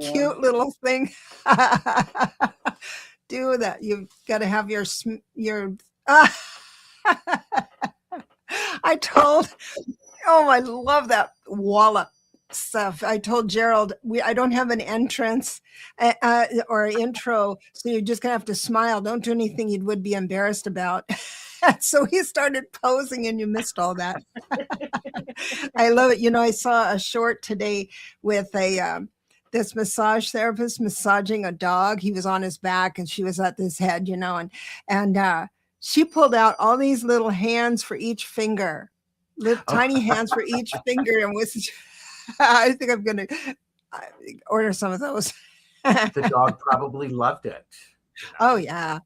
cute little thing. Do that. You've got to have your. I told. Oh, I love that wallop stuff. I told Gerald, I don't have an entrance or intro, so you're just gonna have to smile. Don't do anything you would be embarrassed about. So he started posing, and you missed all that. I love it. I saw a short today with this massage therapist massaging a dog. He was on his back, and she was at his head, and she pulled out all these little hands for each finger. Little tiny hands for each finger, and I think I'm going to order some of those. The dog probably loved it. Oh yeah.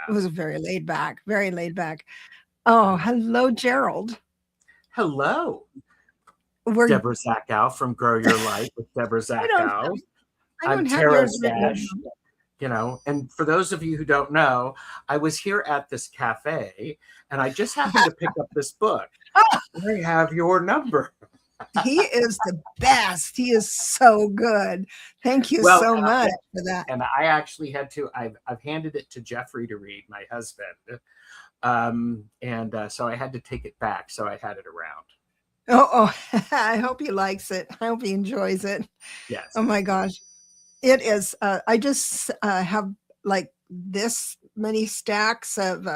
It was very laid back. Oh, hello, Gerald. Hello. Debra Zachau from Grow Your Life with Debra Zachau. I'm TarotStache. And for those of you who don't know, I was here at this cafe, and I just happened to pick up this book. I have your number. He is the best. He is so good. Thank you so much for that. And I actually had to. I've handed it to Jeffrey to read, my husband, and so I had to take it back. So I had it around. Oh, I hope he likes it. I hope he enjoys it. Yes. Oh my gosh. It is. I just have like this many stacks of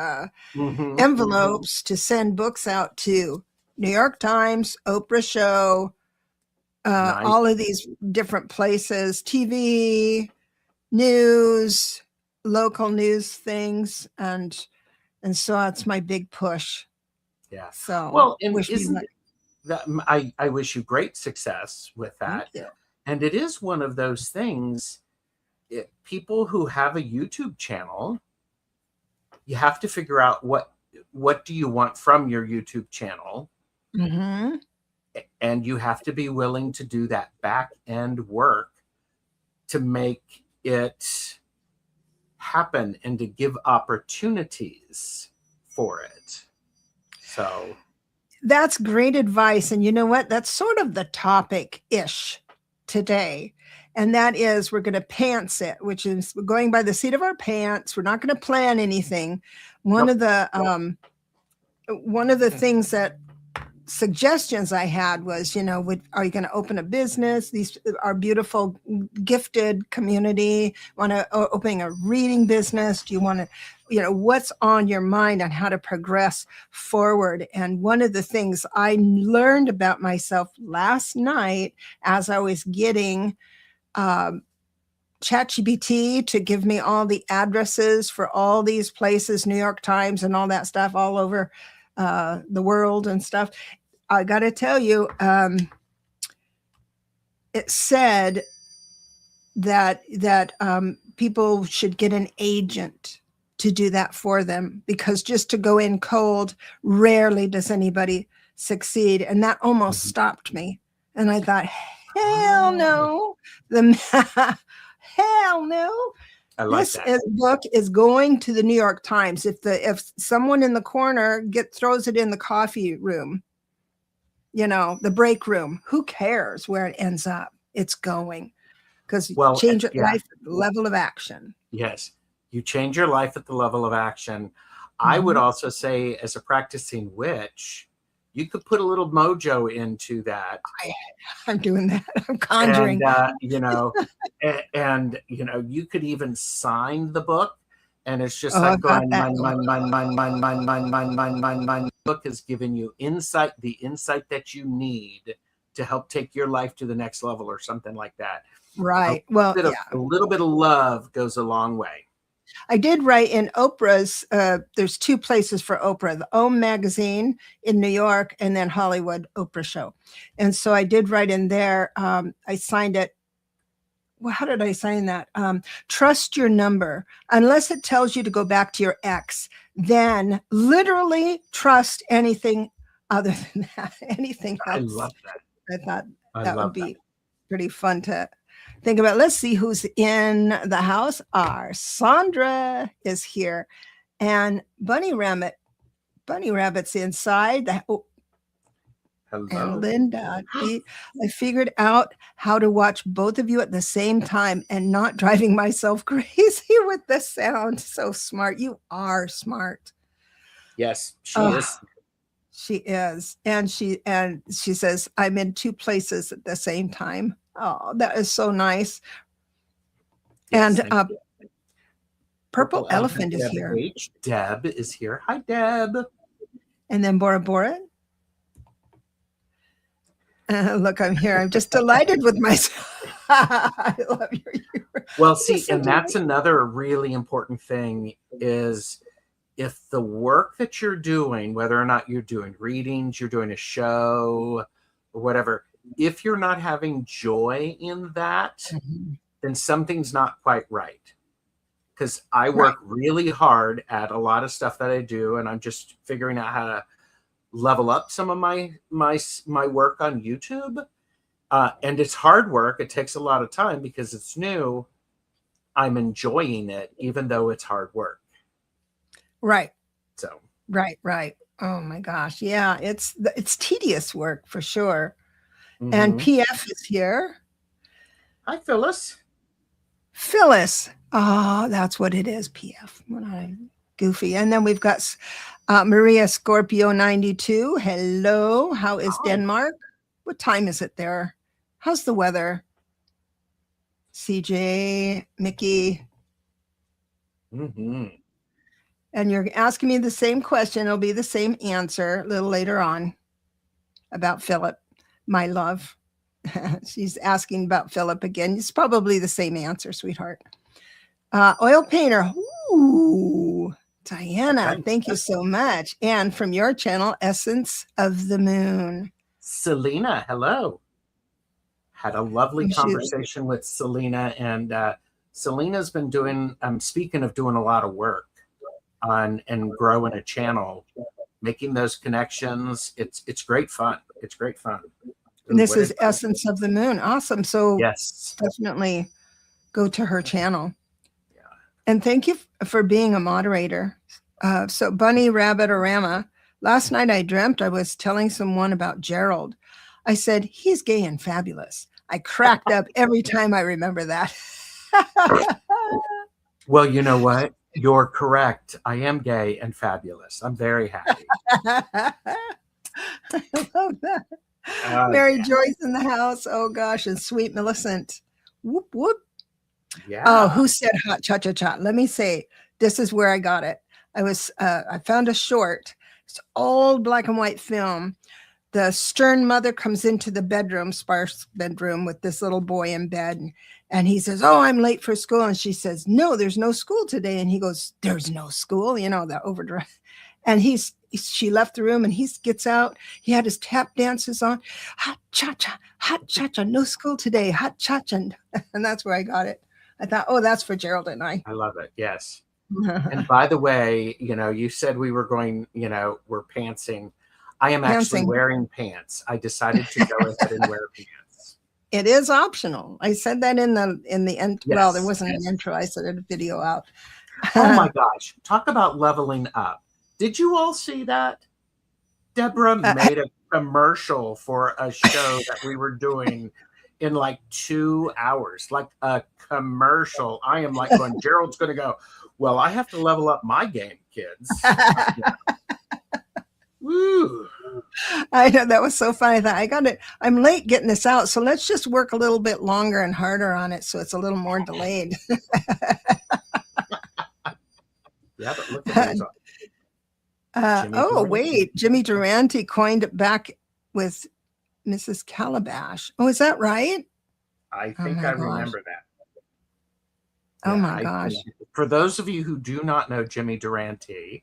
envelopes to send books out to. New York Times, Oprah show, nice. All of these different places, TV, news, local news things, and so that's my big push. Yeah. So I wish you great success with that. Thank you. And it is one of those things, people who have a YouTube channel, you have to figure out what do you want from your YouTube channel. Mm-hmm. And you have to be willing to do that back end work to make it happen and to give opportunities for it. So that's great advice. And you know what? That's sort of the topic-ish today. And that is, we're going to pants it, which is going by the seat of our pants. We're not going to plan anything. One of the things that suggestions I had was, are you going to open a business? These are beautiful, gifted community. Want to open a reading business? Do you want to, what's on your mind on how to progress forward? And one of the things I learned about myself last night as I was getting ChatGPT to give me all the addresses for all these places, New York Times and all that stuff all over the world and stuff. I got to tell you, it said that people should get an agent to do that for them, because just to go in cold, rarely does anybody succeed. And that almost stopped me. And I thought, hell no, hell no. This book is going to the New York Times. If someone in the corner throws it in the coffee room, the break room, who cares where it ends up? It's going, because change your life at the level of action. Yes, you change your life at the level of action. Mm-hmm. I would also say, as a practicing witch, you could put a little mojo into that. I'm doing that. I'm conjuring. And, you could even sign the book. And it's just like going, mine. Book has given you the insight that you need to help take your life to the next level or something like that. Right. A little bit of love goes a long way. I did write in Oprah's, there's two places for Oprah, the OM magazine in New York and then Hollywood Oprah show. And so I did write in there, I signed it. Well, how did I sign that? Trust your number. Unless it tells you to go back to your ex, then literally trust anything other than that, anything else. I love that. I thought that would be pretty fun to think about. Let's see who's in the house. Our Sandra is here, and Bunny Rabbit's inside. Hello. And Linda, I figured out how to watch both of you at the same time and not driving myself crazy with the sound. So smart. You are smart. Yes, she is. She is. And she says, I'm in two places at the same time. Oh, that is so nice. Yes, and Purple Elephant is here. Deb is here. Hi, Deb. And then Bora Bora. Look, I'm here. I'm just delighted with myself. I love your humor. Well, see, and that's another really important thing is if the work that you're doing, whether or not you're doing readings, you're doing a show or whatever, if you're not having joy in that, then something's not quite right. Because I work really hard at a lot of stuff that I do, and I'm just figuring out how to level up some of my work on YouTube. And it's hard work. It takes a lot of time because it's new. I'm enjoying it, even though it's hard work. Right. So. Right. Oh my gosh. Yeah. It's tedious work for sure. Mm-hmm. And PF is here. Hi, Phyllis. Phyllis. Oh, that's what it is. PF. When I'm goofy. And then we've got Maria Scorpio 92. Hello. How is Denmark? What time is it there? How's the weather? CJ, Mickey. Mm-hmm. And you're asking me the same question. It'll be the same answer a little later on about Philip, my love. She's asking about Philip again. It's probably the same answer, sweetheart. Oil painter. Ooh, Diana, thank you so much. And from your channel, Essence of the Moon. Selena, hello. Had a lovely conversation with Selena, and Selena's been doing, speaking of doing a lot of work on and growing a channel, making those connections. It's great fun. It's great fun. And this is Essence of the Moon. Awesome. So yes, definitely go to her channel. Yeah. And thank you for being a moderator. So Bunny Rabbit Orama, last night I dreamt I was telling someone about Gerald. I said, he's gay and fabulous. I cracked up every time I remember that. Well, you know what? You're correct. I am gay and fabulous. I'm very happy. I love that. Mary Joyce in the house. Oh, gosh. And Sweet Millicent. Whoop, whoop. Yeah. Oh, who said hot cha-cha-cha? Let me say, this is where I got it. I found a short. It's old black and white film. The stern mother comes into the bedroom, sparse bedroom, with this little boy in bed. And he says, oh, I'm late for school. And she says, no, there's no school today. And he goes, there's no school, that overdrive. And she left the room and he gets out. He had his tap dances on. Hot cha-cha, no school today, hot cha-cha. And that's where I got it. I thought, oh, that's for Gerald and I. I love it. Yes. And by the way, you said we were going, we're pantsing. I am actually wearing pants. I decided to go ahead and wear pants. It is optional. I said that in the end. Yes, well, there wasn't an intro. I said a video out. Oh my gosh. Talk about leveling up. Did you all see that? Debra made a commercial for a show that we were doing in like 2 hours, like a commercial. I am like going, Gerald's going to go, well, I have to level up my game, kids. Woo. I know, that was so funny. I thought, I got it. I'm late getting this out, so let's just work a little bit longer and harder on it so it's a little more delayed. Yeah, but look at these. Wait, Jimmy Durante coined it back with Mrs. Calabash. Oh, is that right? I think I remember that. Oh my gosh. For those of you who do not know Jimmy Durante,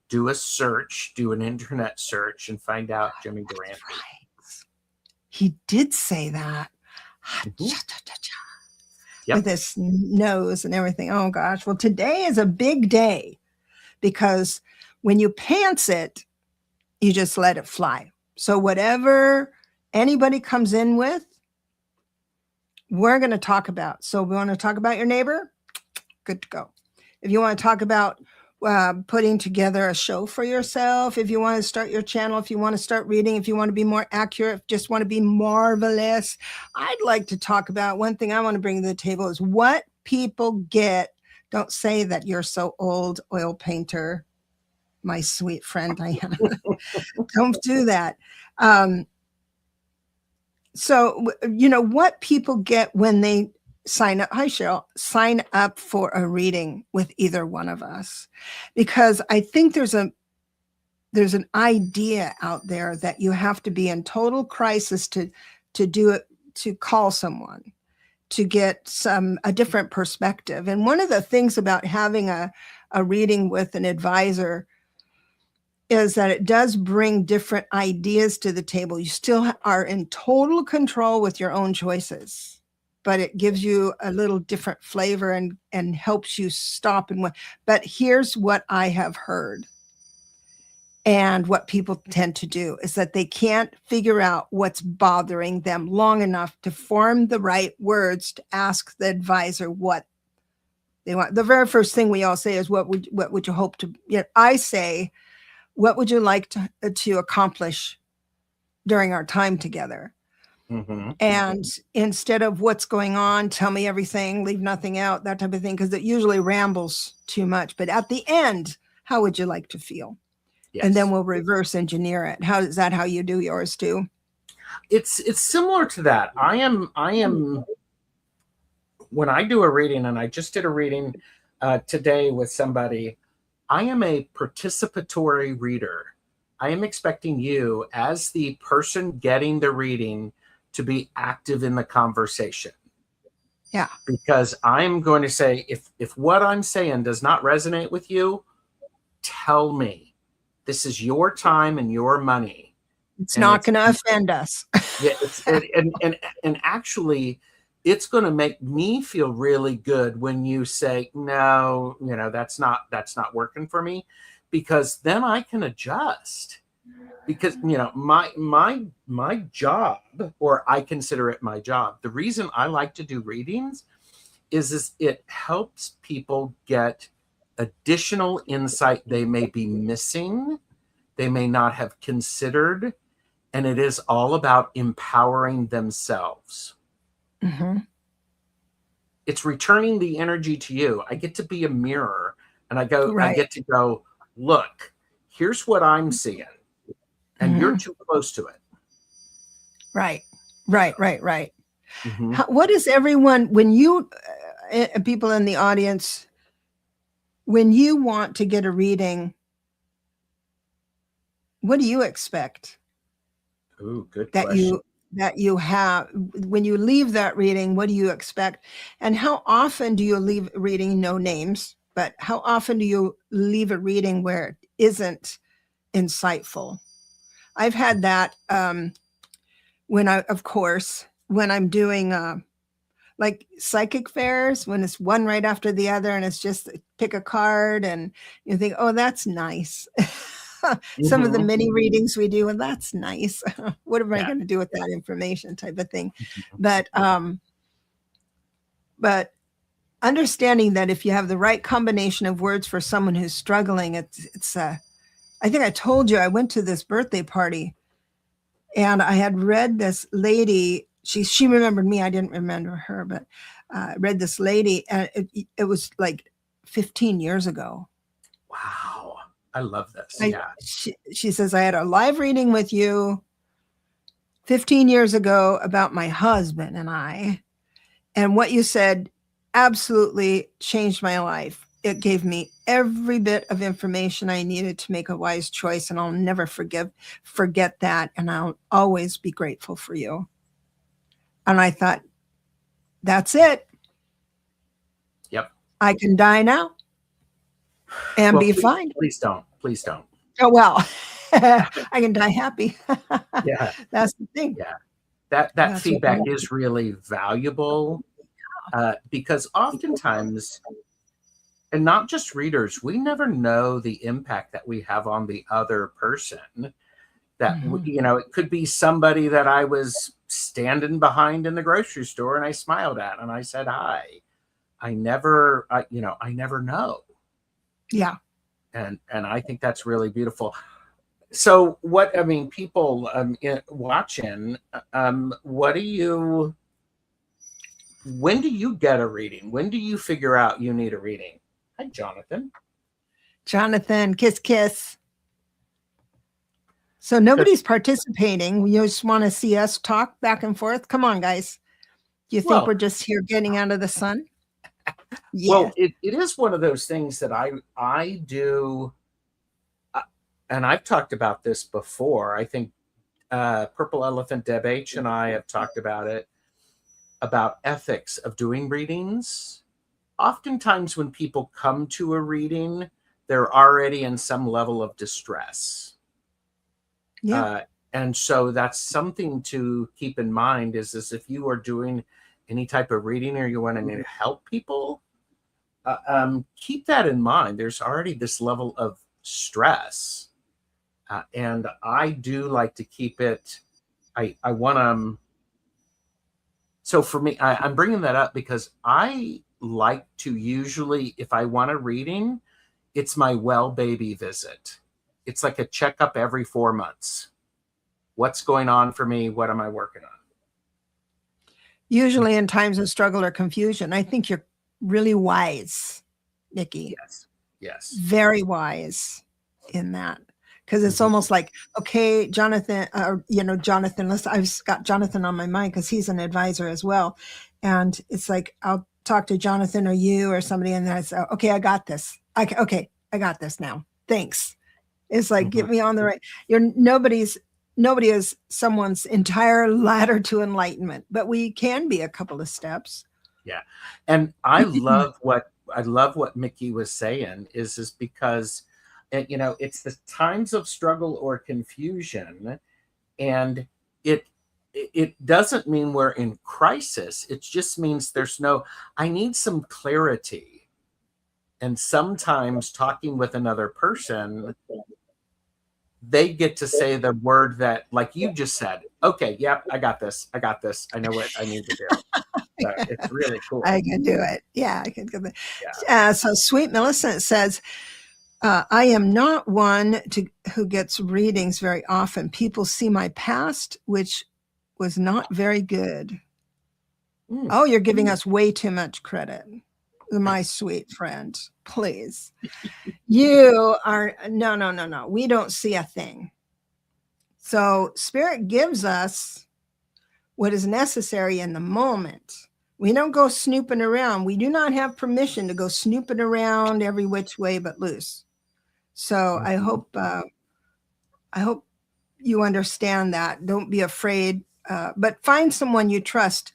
do a search, do an internet search and find out Jimmy Durante. Right. He did say that. With his nose and everything. Oh gosh. Well, today is a big day because when you pants it, you just let it fly. So whatever anybody comes in with, we're going to talk about. So we want to talk about your neighbor? Good to go. If you want to talk about putting together a show for yourself, if you want to start your channel, if you want to start reading, if you want to be more accurate, just want to be marvelous, I'd like to talk about one thing I want to bring to the table is what people get. Don't say that you're so old, oil painter, my sweet friend Diana. Don't do that. So, you know, what people get when they sign up. Hi, Cheryl. Sign up for a reading with either one of us, because I think there's an idea out there that you have to be in total crisis to do it, to call someone, to get a different perspective. And one of the things about having a reading with an advisor is that it does bring different ideas to the table. You still are in total control with your own choices, but it gives you a little different flavor and helps you stop and what. But here's what I have heard. And what people tend to do is that they can't figure out what's bothering them long enough to form the right words to ask the advisor what they want. The very first thing we all say is, what would you hope to, you know, I say, what would you like to accomplish during our time together? Mm-hmm. And instead of what's going on, tell me everything, leave nothing out, that type of thing, because it usually rambles too much. But at the end, how would you like to feel? Yes. And then we'll reverse engineer it. How is that how you do yours too? It's similar to that. I am when I do a reading, and I just did a reading today with somebody, I am a participatory reader. I am expecting you, as the person getting the reading, to be active in the conversation. Yeah. Because I'm going to say, if what I'm saying does not resonate with you, tell me. This is your time and your money. It's not going to offend us. Yeah, and actually, it's going to make me feel really good when you say, no, you know, that's not working for me, because then I can adjust. Because, you know, my job, or I consider it my job, the reason I like to do readings is it helps people get additional insight they may be missing, they may not have considered, and it is all about empowering themselves. Mm-hmm. It's returning the energy to you. I get to be a mirror, and I get to go, look, here's what I'm seeing, and you're too close to it. Right. Mm-hmm. What is everyone, when you, people in the audience, when you want to get a reading, what do you expect? Ooh, good question. That you have, when you leave that reading, what do you expect? And how often do you leave a reading, no names, but how often do you leave a reading where it isn't insightful? I've had that when I'm doing like psychic fairs, when it's one right after the other and it's just pick a card and you think, oh, that's nice. Some of the mini readings we do, and that's nice. What am I going to do with that information, type of thing? But understanding that if you have the right combination of words for someone who's struggling, it's I think I told you I went to this birthday party and I had read this lady. She remembered me. I didn't remember her, but read this lady, and it was like 15 years ago. Wow. I love this. She says, I had a live reading with you 15 years ago about my husband and I. And what you said absolutely changed my life. It gave me every bit of information I needed to make a wise choice. And I'll never forget that. And I'll always be grateful for you. And I thought, that's it. Yep. I can die now. And be fine. Please don't. Oh, well, I can die happy. Yeah. That's the thing. Yeah. That feedback is really valuable because oftentimes, and not just readers, we never know the impact that we have on the other person. That, you know, it could be somebody that I was standing behind in the grocery store and I smiled at and I said hi. I never know. Yeah. And I think that's really beautiful. So what, I mean, people watching, what do you, when do you get a reading? When do you figure out you need a reading? Hi, Jonathan. Jonathan, kiss, kiss. So nobody's participating. You just want to see us talk back and forth. Come on, guys. Do you think we're just here getting out of the sun? Yeah. Well, it is one of those things that I do, and I've talked about this before. I think Purple Elephant Deb H and I have talked about it, about ethics of doing readings. Oftentimes when people come to a reading, they're already in some level of distress. Yeah. And so that's something to keep in mind is if you are doing any type of reading or you want to help people, keep that in mind. There's already this level of stress. And I do like to keep it, I want to, so for me, I'm bringing that up because I like to usually, if I want a reading, it's my well baby visit. It's like a checkup every 4 months. What's going on for me? What am I working on? Usually in times of struggle or confusion. I think you're really wise, Nikki. Yes. Yes. Very wise in that. Because it's almost like, okay, Jonathan, Jonathan, I've got Jonathan on my mind because he's an advisor as well. And it's like, I'll talk to Jonathan or you or somebody and then I say, okay, I got this. Okay, I got this now. Thanks. It's like, get me on the right. Nobody is someone's entire ladder to enlightenment, but we can be a couple of steps. Yeah. And I love what Mickey was saying is because, it's the times of struggle or confusion, and it doesn't mean we're in crisis. It just means I need some clarity. And sometimes talking with another person, they get to say the word that, like you just said, okay, yep, I got this. I know what I need to do. So it's really cool. I can do it. Yeah, I can do it. Yeah. So Sweet Millicent says, I am not one who gets readings very often. People see my past, which was not very good. Oh, you're giving us way too much credit. My sweet friend, please. You are, no. We don't see a thing. So Spirit gives us what is necessary in the moment. We don't go snooping around. We do not have permission to go snooping around every which way but loose. So I hope you understand that. Don't be afraid, but find someone you trust.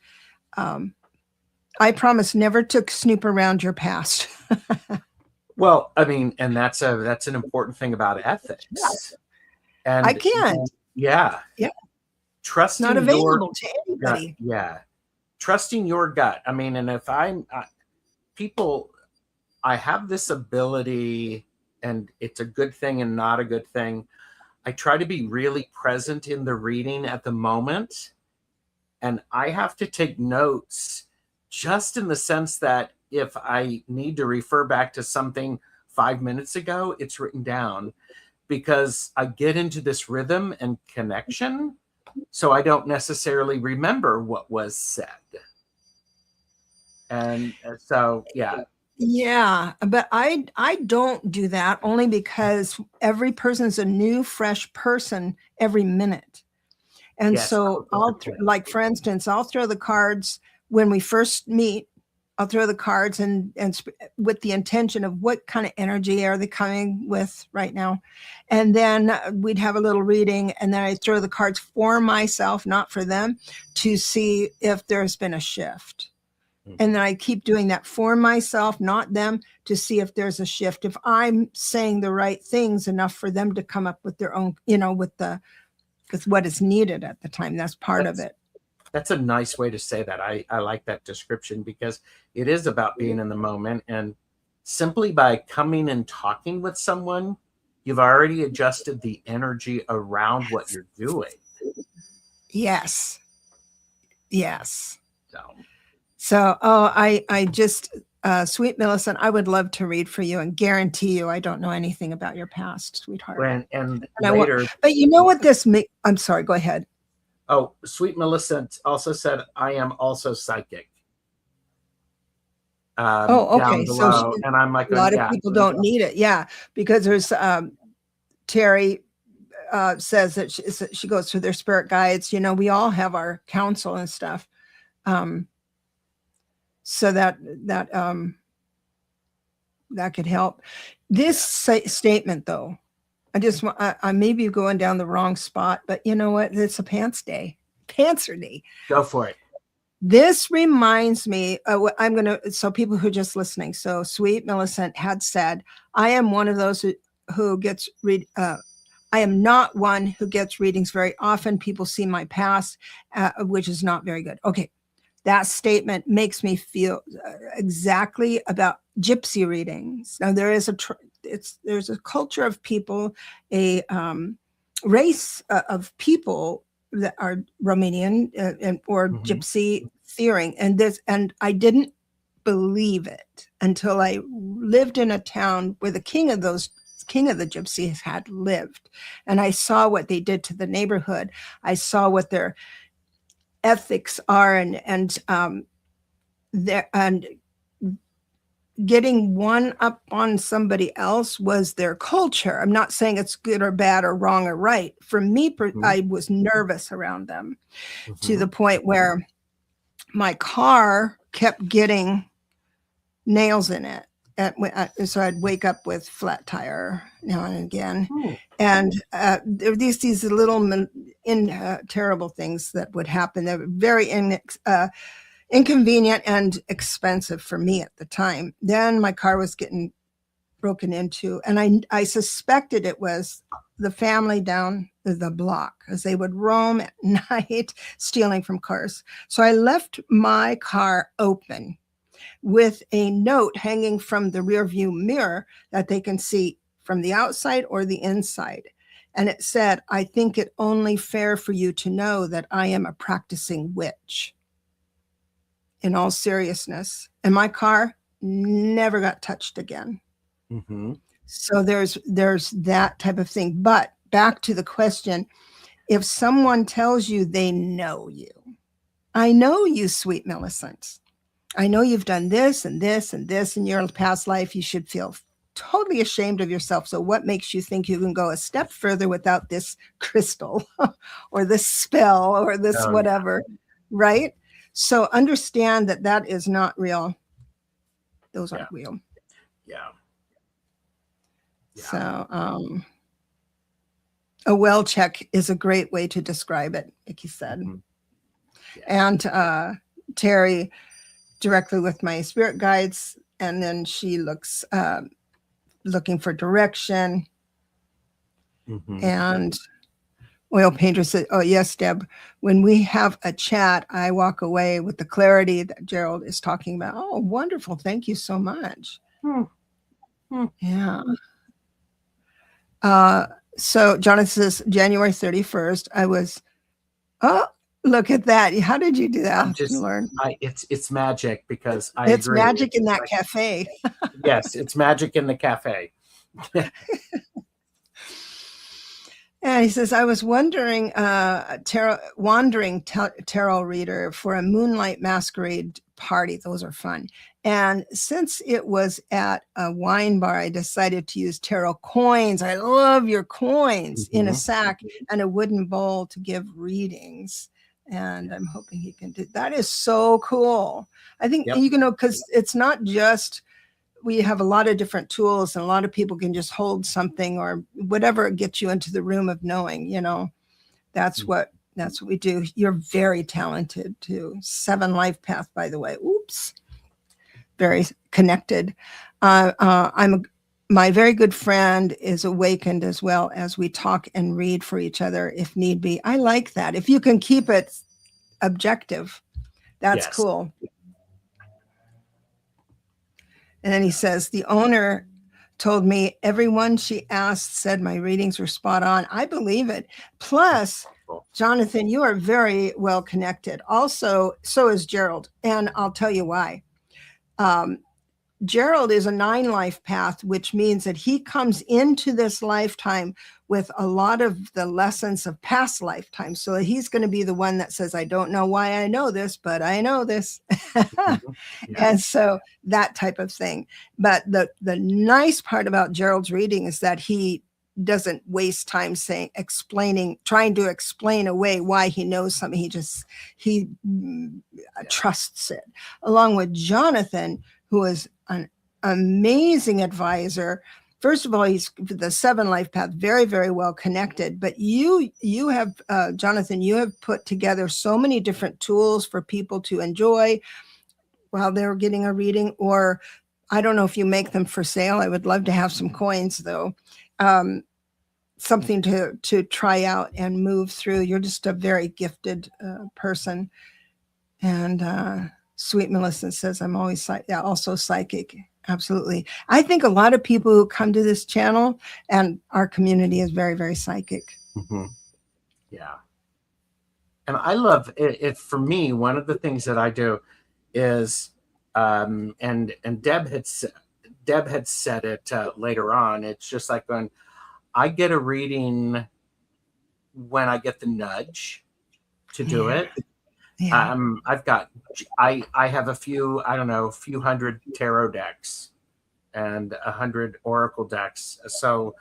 I promise never to snoop around your past. Well, I mean, and that's an important thing about ethics. And I can't. Yeah. Trusting not available to anybody. Yeah. Trusting your gut. I mean, and if I have this ability, and it's a good thing and not a good thing. I try to be really present in the reading at the moment. And I have to take notes just in the sense that if I need to refer back to something 5 minutes ago, it's written down because I get into this rhythm and connection. So I don't necessarily remember what was said. And so, yeah. Yeah, but I don't do that only because every person's a new, fresh person every minute. And so like, for instance, I'll throw the cards when we first meet. I'll throw the cards and with the intention of what kind of energy are they coming with right now. And then we'd have a little reading, and then I throw the cards for myself, not for them, to see if there's been a shift. And then I keep doing that for myself, not them, to see if there's a shift. If I'm saying the right things enough for them to come up with their own, with what is needed at the time. That's part of it. That's a nice way to say that. I like that description because it is about being in the moment. And simply by coming and talking with someone, you've already adjusted the energy around what you're doing. Yes. So, I Sweet Millicent, I would love to read for you and guarantee you I don't know anything about your past, sweetheart. And later, but you know what this makes? I'm sorry, go ahead. Oh, Sweet Millicent also said, I am also psychic. Okay. So and I'm like, a lot of people don't need it. Yeah. Because there's Terry says that she goes through their spirit guides. You know, we all have our counsel and stuff. So that could help. This statement, though, I may be going down the wrong spot, but you know what? It's a pantser day. Go for it. This reminds me, so people who are just listening. So Sweet Millicent had said, I am one of those who gets I am not one who gets readings very often. People see my past, which is not very good. Okay. That statement makes me feel exactly about gypsy readings. Now there's a culture of people, a race of people that are Romanian or gypsy theory, and I didn't believe it until I lived in a town where the king of the gypsies had lived, and I saw what they did to the neighborhood. I saw what their ethics are, and getting one up on somebody else was their culture. I'm not saying it's good or bad or wrong or right. For me, I was nervous around them to the point where my car kept getting nails in it. So I'd wake up with flat tire now and again. And there were these little terrible things that would happen. They were very inconvenient and expensive for me at the time. Then my car was getting broken into, and I suspected it was the family down the block, as they would roam at night stealing from cars. So I left my car open with a note hanging from the rear view mirror that they can see from the outside or the inside. And it said, I think it only fair for you to know that I am a practicing witch. In all seriousness. And my car never got touched again. So there's that type of thing. But back to the question, if someone tells you they know you, I know you, Sweet Millicent. I know you've done this and this and this in your past life. You should feel totally ashamed of yourself. So what makes you think you can go a step further without this crystal or this spell or this whatever, right? So understand that is not real. Those aren't real. Yeah. So a well check is a great way to describe it, like you said. And Terry directly with my spirit guides, and then she looks looking for direction. And Oil Painter said, oh, yes, Deb, when we have a chat, I walk away with the clarity that Gerald is talking about. Oh, wonderful. Thank you so much. Yeah. So Jonathan says, January 31st, I was, look at that. How did you do that? It's magic, because it's agree. Magic in that cafe. Yes, it's magic in the cafe. And he says, I was wondering, wandering tarot reader for a moonlight masquerade party. Those are fun. And since it was at a wine bar, I decided to use tarot coins. I love your coins in a sack and a wooden bowl to give readings. And I'm hoping he can do that. Is so cool. I think, because it's not just, we have a lot of different tools, and a lot of people can just hold something or whatever gets you into the room of knowing, that's what we do. You're very talented too. 7 life path, by the way. Oops. Very connected. My very good friend is awakened as well, as we talk and read for each other if need be. I like that. If you can keep it objective, that's cool. And then he says, the owner told me everyone she asked said my readings were spot on. I believe it. Plus, Jonathan, you are very well connected. Also, so is Gerald. And I'll tell you why. Gerald is a 9 life path, which means that he comes into this lifetime with a lot of the lessons of past lifetimes. So he's going to be the one that says, I don't know why I know this, but I know this. Mm-hmm. Yeah. And so that type of thing. But the nice part about Gerald's reading is that he doesn't waste time trying to explain away why he knows something. He trusts it. Along with Jonathan, who is an amazing advisor. First of all, he's the 7 life path, very, very well connected. But you have, Jonathan, you have put together so many different tools for people to enjoy while they're getting a reading, or I don't know if you make them for sale. I would love to have some coins though. Something to try out and move through. You're just a very gifted person. And Sweet Millicent says, I'm always also psychic. Absolutely. I think a lot of people who come to this channel and our community is very, very psychic. Mm-hmm. Yeah. And I love it. For me, one of the things that I do is, and Deb had said it later on. It's just like when I get a reading, when I get the nudge to do it. Yeah. I have a few hundred tarot decks and 100 oracle decks. So,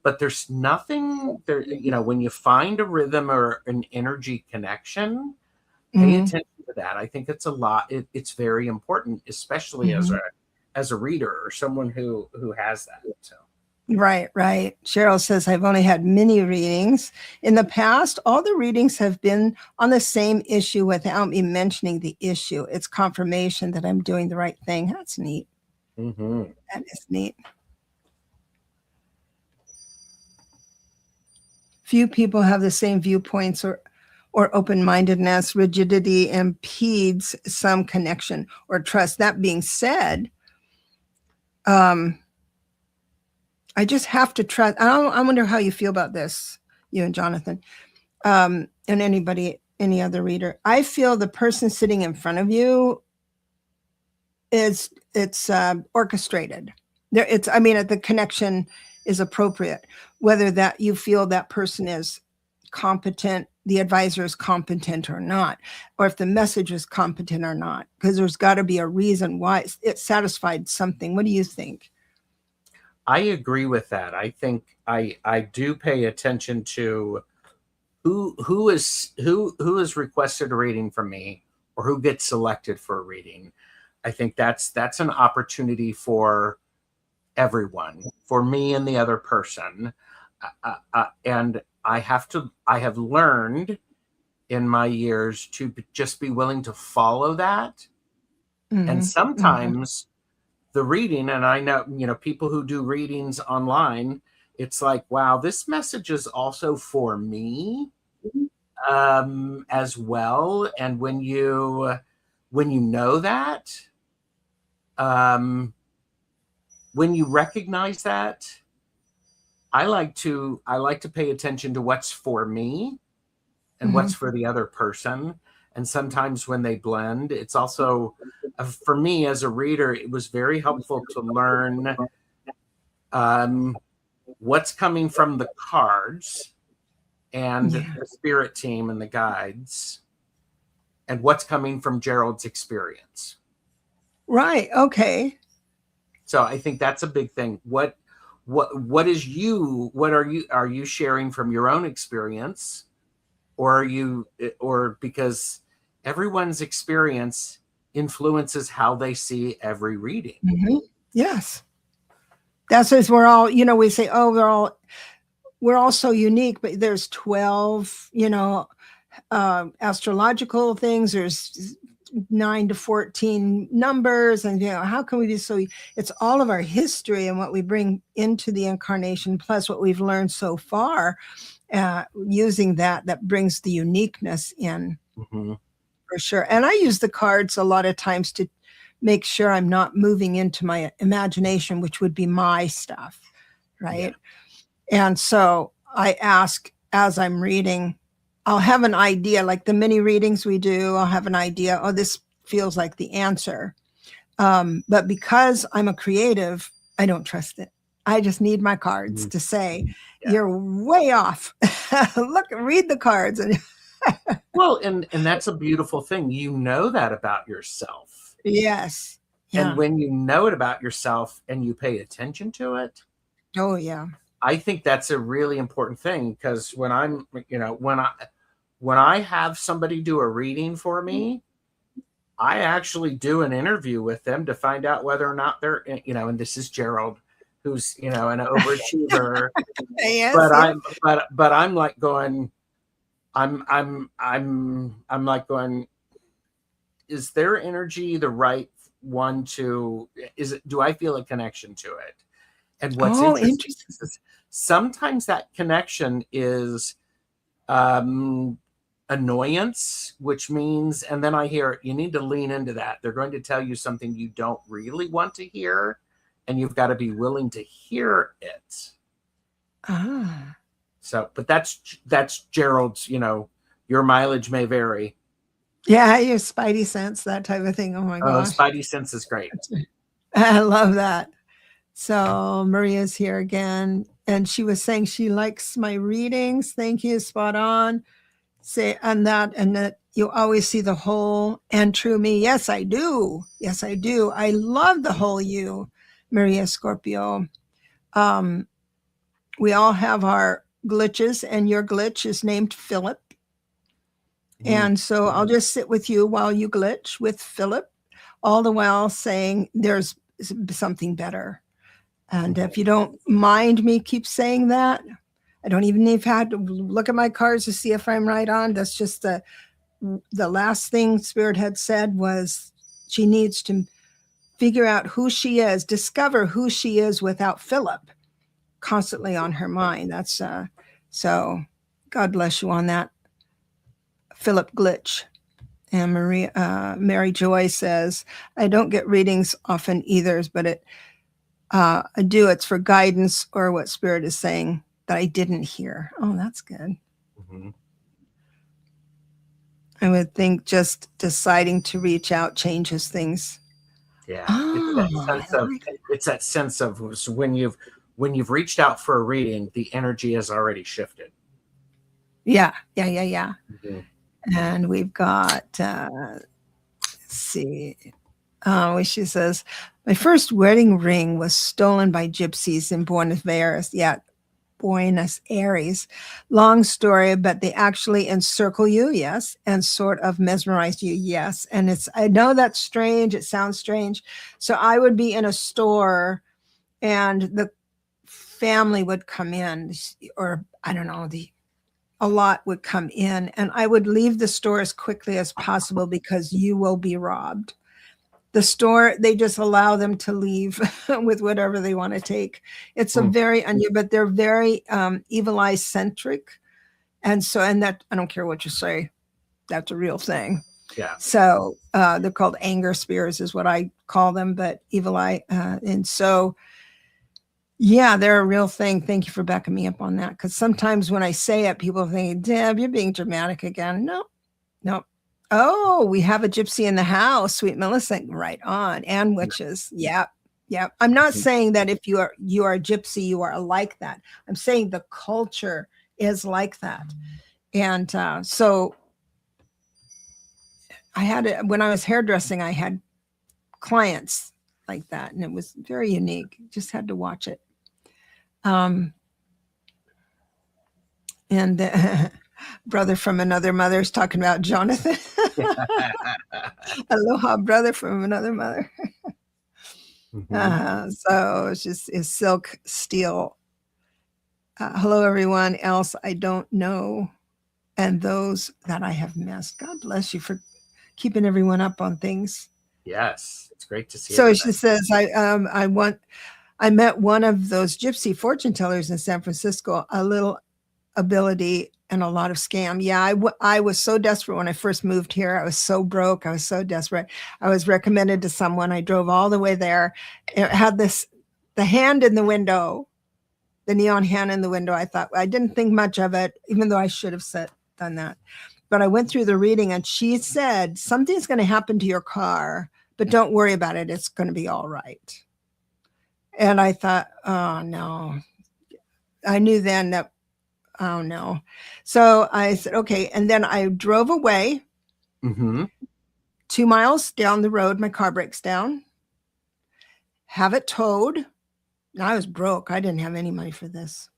but there's nothing there, when you find a rhythm or an energy connection, pay attention to that. I think it's a lot. It's very important, especially as a reader or someone who has that. So. Right. Cheryl says, I've only had mini readings. In the past, all the readings have been on the same issue without me mentioning the issue. It's confirmation that I'm doing the right thing. That's neat. Mm-hmm. That is neat. Few people have the same viewpoints or open-mindedness. Rigidity impedes some connection or trust. That being said, I just have to trust. I wonder how you feel about this, you and Jonathan, and any other reader. I feel the person sitting in front of you it's orchestrated. The connection is appropriate. Whether that you feel that person is competent, the advisor is competent or not, or if the message is competent or not, because there's got to be a reason why it satisfied something. What do you think? I agree with that. I think I do pay attention to who is requested a reading from me or who gets selected for a reading. I think that's an opportunity for everyone, for me and the other person. And I have learned in my years to just be willing to follow that. Mm-hmm. And sometimes the reading, and I know, people who do readings online, it's like, wow, this message is also for me as well. And when you know that, when you recognize that, I like to pay attention to what's for me and what's for the other person. And sometimes when they blend, it's also, for me as a reader, it was very helpful to learn what's coming from the cards and the spirit team and the guides, and what's coming from Gerald's experience. Right. Okay. So I think that's a big thing. What are you sharing from your own experience, or because everyone's experience influences how they see every reading. Mm-hmm. Yes. That's as we're all, we say, oh, we're all so unique, but there's 12, astrological things. There's 9 to 14 numbers. And, how can we be so, it's all of our history and what we bring into the incarnation, plus what we've learned so far, using that brings the uniqueness in. Mm-hmm. For sure. And I use the cards a lot of times to make sure I'm not moving into my imagination, which would be my stuff. Right. Yeah. And so I ask as I'm reading, I'll have an idea, like the mini readings we do. I'll have an idea. Oh, this feels like the answer. But because I'm a creative, I don't trust it. I just need my cards to say, you're way off. Look, read the cards. Well, and that's a beautiful thing. You know that about yourself. Yes. Yeah. And when you know it about yourself and you pay attention to it. Oh, yeah. I think that's a really important thing, because when I'm, when I have somebody do a reading for me, I actually do an interview with them to find out whether or not they're, and this is Gerald, who's, an overachiever. Yes, but I'm like going, I'm like going, is their energy the right one to, do I feel a connection to it? And what's interesting is sometimes that connection is annoyance, which means, and then I hear, you need to lean into that. They're going to tell you something you don't really want to hear, and you've got to be willing to hear it. So, but that's Gerald's, your mileage may vary. Yeah, your spidey sense, that type of thing. Oh my gosh. Spidey sense is great. I love that. So Maria's here again, and she was saying she likes my readings. Thank you, spot on. Say and that you always see the whole and true me. Yes, I do. Yes, I do. I love the whole you, Maria Scorpio. We all have our glitches, and your glitch is named Philip. And so I'll just sit with you while you glitch with Philip, all the while saying there's something better. And if you don't mind me keep saying that, I don't even need to have to look at my cards to see if I'm right on. That's just the last thing Spirit had said was she needs to figure out who she is, discover who she is without Philip constantly on her mind. That's so God bless you on that, Philip glitch. And Mary Joy says, I don't get readings often either, but I do. It's for guidance or what Spirit is saying that I didn't hear. Oh, that's good. I would think just deciding to reach out changes things. Yeah, it's that sense of when you've reached out for a reading, the energy has already shifted. Yeah. And we've got, let's see. She says, my first wedding ring was stolen by gypsies in Buenos Aires. Long story, but they actually encircle you, yes, and sort of mesmerize you, yes. And I know that's strange. It sounds strange. So I would be in a store and the family would come in, or I don't know, a lot would come in, and I would leave the store as quickly as possible because you will be robbed. The store, they just allow them to leave with whatever they want to take. It's a very but they're very evil eye centric. And that, I don't care what you say, that's a real thing. Yeah. So they're called anger spears is what I call them, but evil eye. And so, yeah, they're a real thing. Thank you for backing me up on that. Because sometimes when I say it, people think, Deb, you're being dramatic again. No. Oh, we have a gypsy in the house. Sweet Melissa, right on. And witches. Yeah. I'm not saying that if you are a gypsy, you are like that. I'm saying the culture is like that. And so when I was hairdressing, I had clients like that, and it was very unique. Just had to watch it. And brother from another mother is talking about Jonathan. Aloha, brother from another mother. So it's just silk steel. Hello, everyone else I don't know, and those that I have missed. God bless you for keeping everyone up on things. Yes, it's great to see. So she says, I met one of those gypsy fortune tellers in San Francisco. A little ability and a lot of scam. Yeah, I was so desperate when I first moved here. I was so broke. I was so desperate. I was recommended to someone. I drove all the way there. It had the hand in the window, the neon hand in the window. I didn't think much of it, even though I should have done that. But I went through the reading, and she said, something's going to happen to your car, but don't worry about it. It's going to be all right. And I thought, oh no. I knew then that, oh no. So I said, okay. And then I drove away. 2 miles down the road, my car breaks down. Have it towed. Now I was broke. I didn't have any money for this.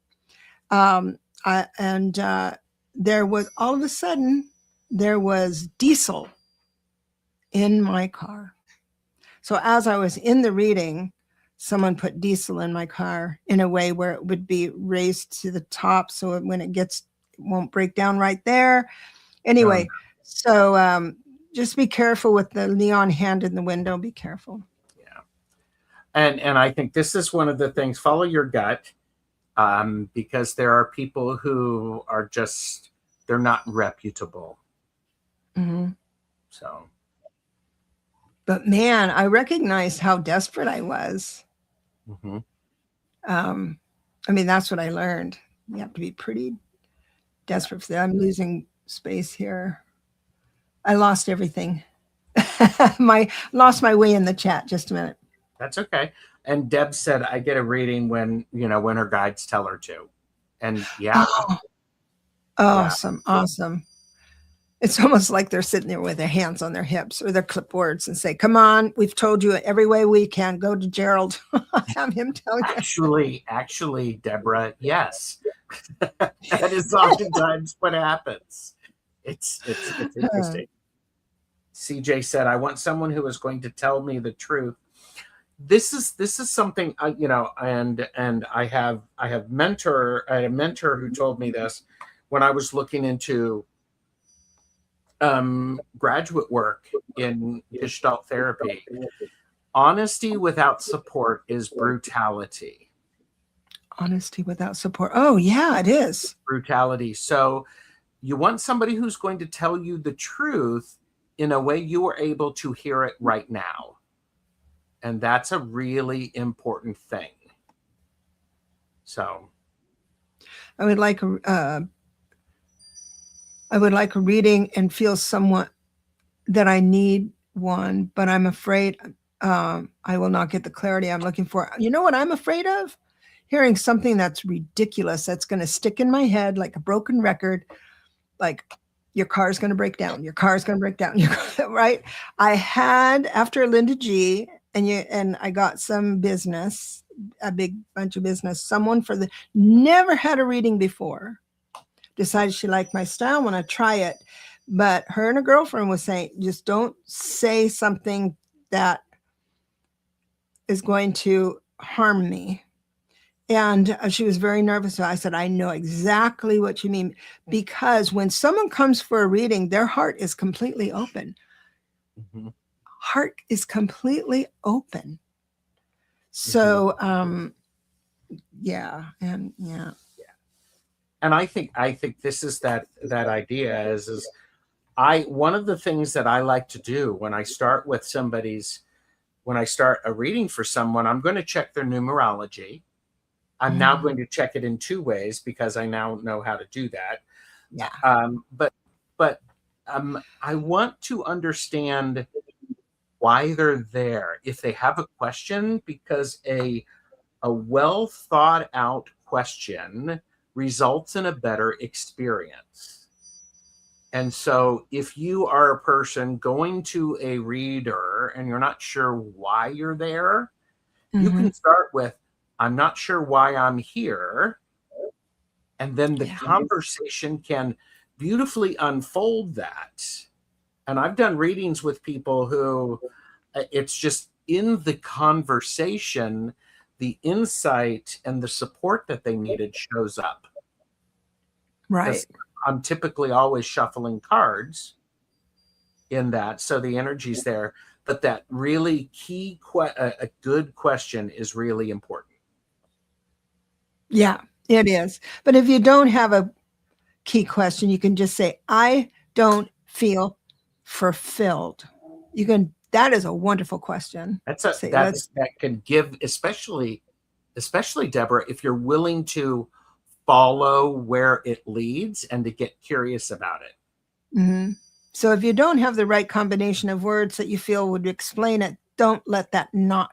There was all of a sudden, there was diesel in my car. So as I was in the reading, someone put diesel in my car in a way where it would be raised to the top. So when it won't break down right there. Anyway, so just be careful with the neon hand in the window. Be careful. Yeah. And I think this is one of the things, follow your gut, because there are people who are just, they're not reputable. So. But man, I recognized how desperate I was. I mean, that's what I learned. You have to be pretty desperate for that. I'm losing space here. I lost everything. Lost my way in the chat. Just a minute. That's okay. And Deb said, I get a reading when her guides tell her to. And awesome. It's almost like they're sitting there with their hands on their hips or their clipboards and say, come on, we've told you every way we can. Go to Gerald. Have him tell you. Actually, Debra, yes. That is oftentimes what happens. It's interesting. CJ said, I want someone who is going to tell me the truth. This is something, and I had a mentor who told me this when I was looking into graduate work in Gestalt therapy. Honesty without support is brutality. Honesty without support. Oh, yeah, it is. Brutality. So you want somebody who's going to tell you the truth in a way you are able to hear it right now. And that's a really important thing. So I would like a reading and feel somewhat that I need one, but I'm afraid I will not get the clarity I'm looking for. You know what I'm afraid of? Hearing something that's ridiculous, that's going to stick in my head like a broken record, like your car's going to break down. Your car's going to break down. Right? I had, after Linda G, and I got some business, a big bunch of business, someone never had a reading before, decided she liked my style, want to try it. But her and her girlfriend was saying, just don't say something that is going to harm me. And she was very nervous. So I said, I know exactly what you mean. Because when someone comes for a reading, their heart is completely open. Heart is completely open. So, yeah. And I think this is that idea is one of the things that I like to do when I start a reading for someone, I'm going to check their numerology. I'm now going to check it in 2 ways because I now know how to do that. Yeah. But I want to understand why they're there. If they have a question, because a well thought out question results in a better experience. And so if you are a person going to a reader and you're not sure why you're there, you can start with, I'm not sure why I'm here. And then the conversation can beautifully unfold that. And I've done readings with people who it's just in the conversation, the insight and the support that they needed shows up. Right. I'm typically always shuffling cards in that. So the energy's there. But that really key, a good question is really important. Yeah, it is. But if you don't have a key question, you can just say, I don't feel fulfilled. That is a wonderful question. That can give, especially Debra, if you're willing to follow where it leads and to get curious about it. So if you don't have the right combination of words that you feel would explain it, don't let that not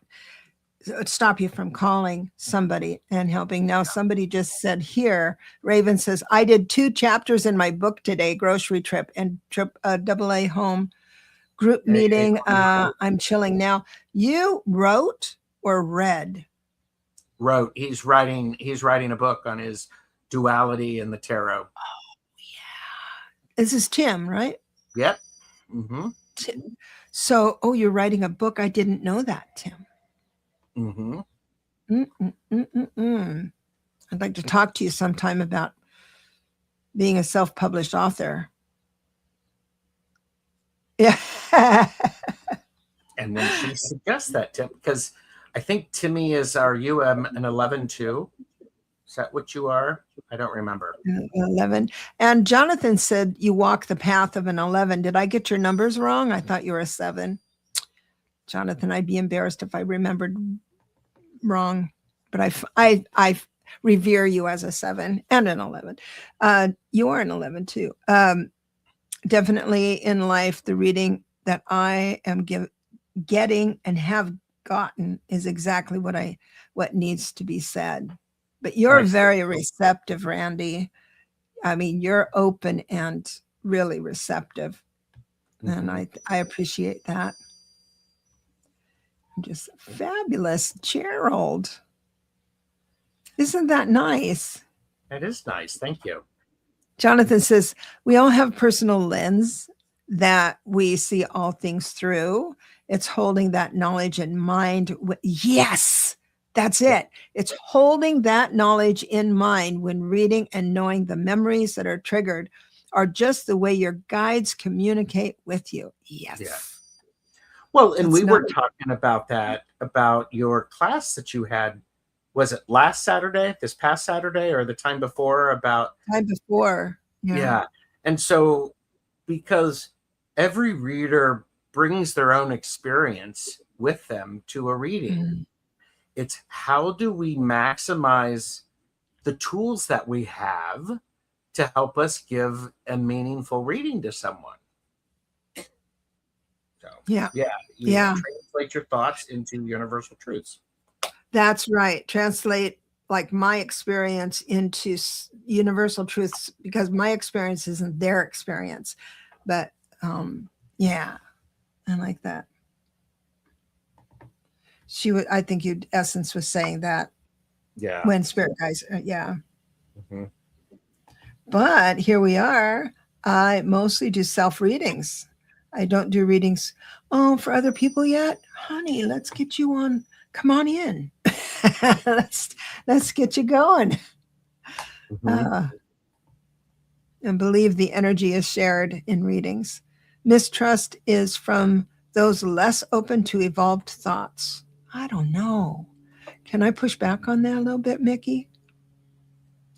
stop you from calling somebody and helping. Now, somebody just said here, Raven says, I did 2 chapters in my book today, grocery trip and trip AA home group meeting. I'm chilling now. You wrote or read? Wrote. He's writing a book on his duality in the tarot. Oh, yeah. This is Tim, right? Yep. Mm-hmm. Tim. So, you're writing a book. I didn't know that, Tim. Mm-hmm. I'd like to talk to you sometime about being a self-published author. Yeah. And when she suggests that, Tim, because I think Timmy are you an 11 too? Is that what you are? I don't remember. 11. And Jonathan said you walk the path of an 11. Did I get your numbers wrong? I thought you were a 7. Jonathan, I'd be embarrassed if I remembered wrong, but I revere you as a 7 and an 11. You are an 11 too. Definitely in life, the reading that I am getting and have gotten is exactly what needs to be said. But you're very receptive, Randy. I mean, you're open and really receptive. Mm-hmm. And I appreciate that. Just fabulous. Gerald. Isn't that nice? That is nice. Thank you. Jonathan says, we all have personal lens that we see all things through. It's holding that knowledge in mind. Yes, that's it. It's holding that knowledge in mind when reading and knowing the memories that are triggered are just the way your guides communicate with you. Yes. Yeah. Well, and we were talking about that, about your class that you had. Was it last Saturday, this past Saturday, or the time before? Time before. Yeah. And so, because every reader brings their own experience with them to a reading, it's how do we maximize the tools that we have to help us give a meaningful reading to someone? So, you translate your thoughts into universal truths. That's right. Translate like my experience into universal truths, because my experience isn't their experience. But I like that. I think Essence was saying that. Yeah. When spirit guys, Mm-hmm. But here we are. I mostly do self readings. I don't do readings. For other people yet, honey. Let's get you on. Come on in. let's get you going. Mm-hmm. And believe the energy is shared in readings. Mistrust is from those less open to evolved thoughts. I don't know. Can I push back on that a little bit, Mickey?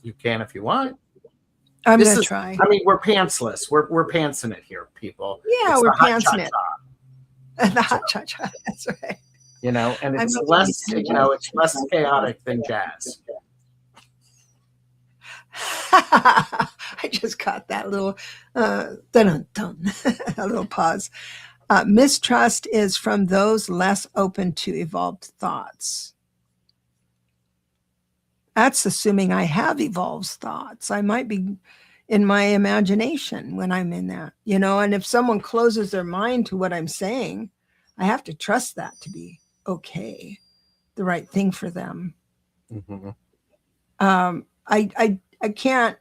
You can if you want. I'm going to try. I mean, we're pantsless. We're pantsing it here, people. Yeah, we're pantsing it. The hot cha-cha. That's right. And it's it's less chaotic than jazz. I just caught that little dun-dun-dun, a little pause. Mistrust is from those less open to evolved thoughts. That's assuming I have evolved thoughts. I might be in my imagination when I'm in that, and if someone closes their mind to what I'm saying, I have to trust that to be okay, the right thing for them. Mm-hmm. I can't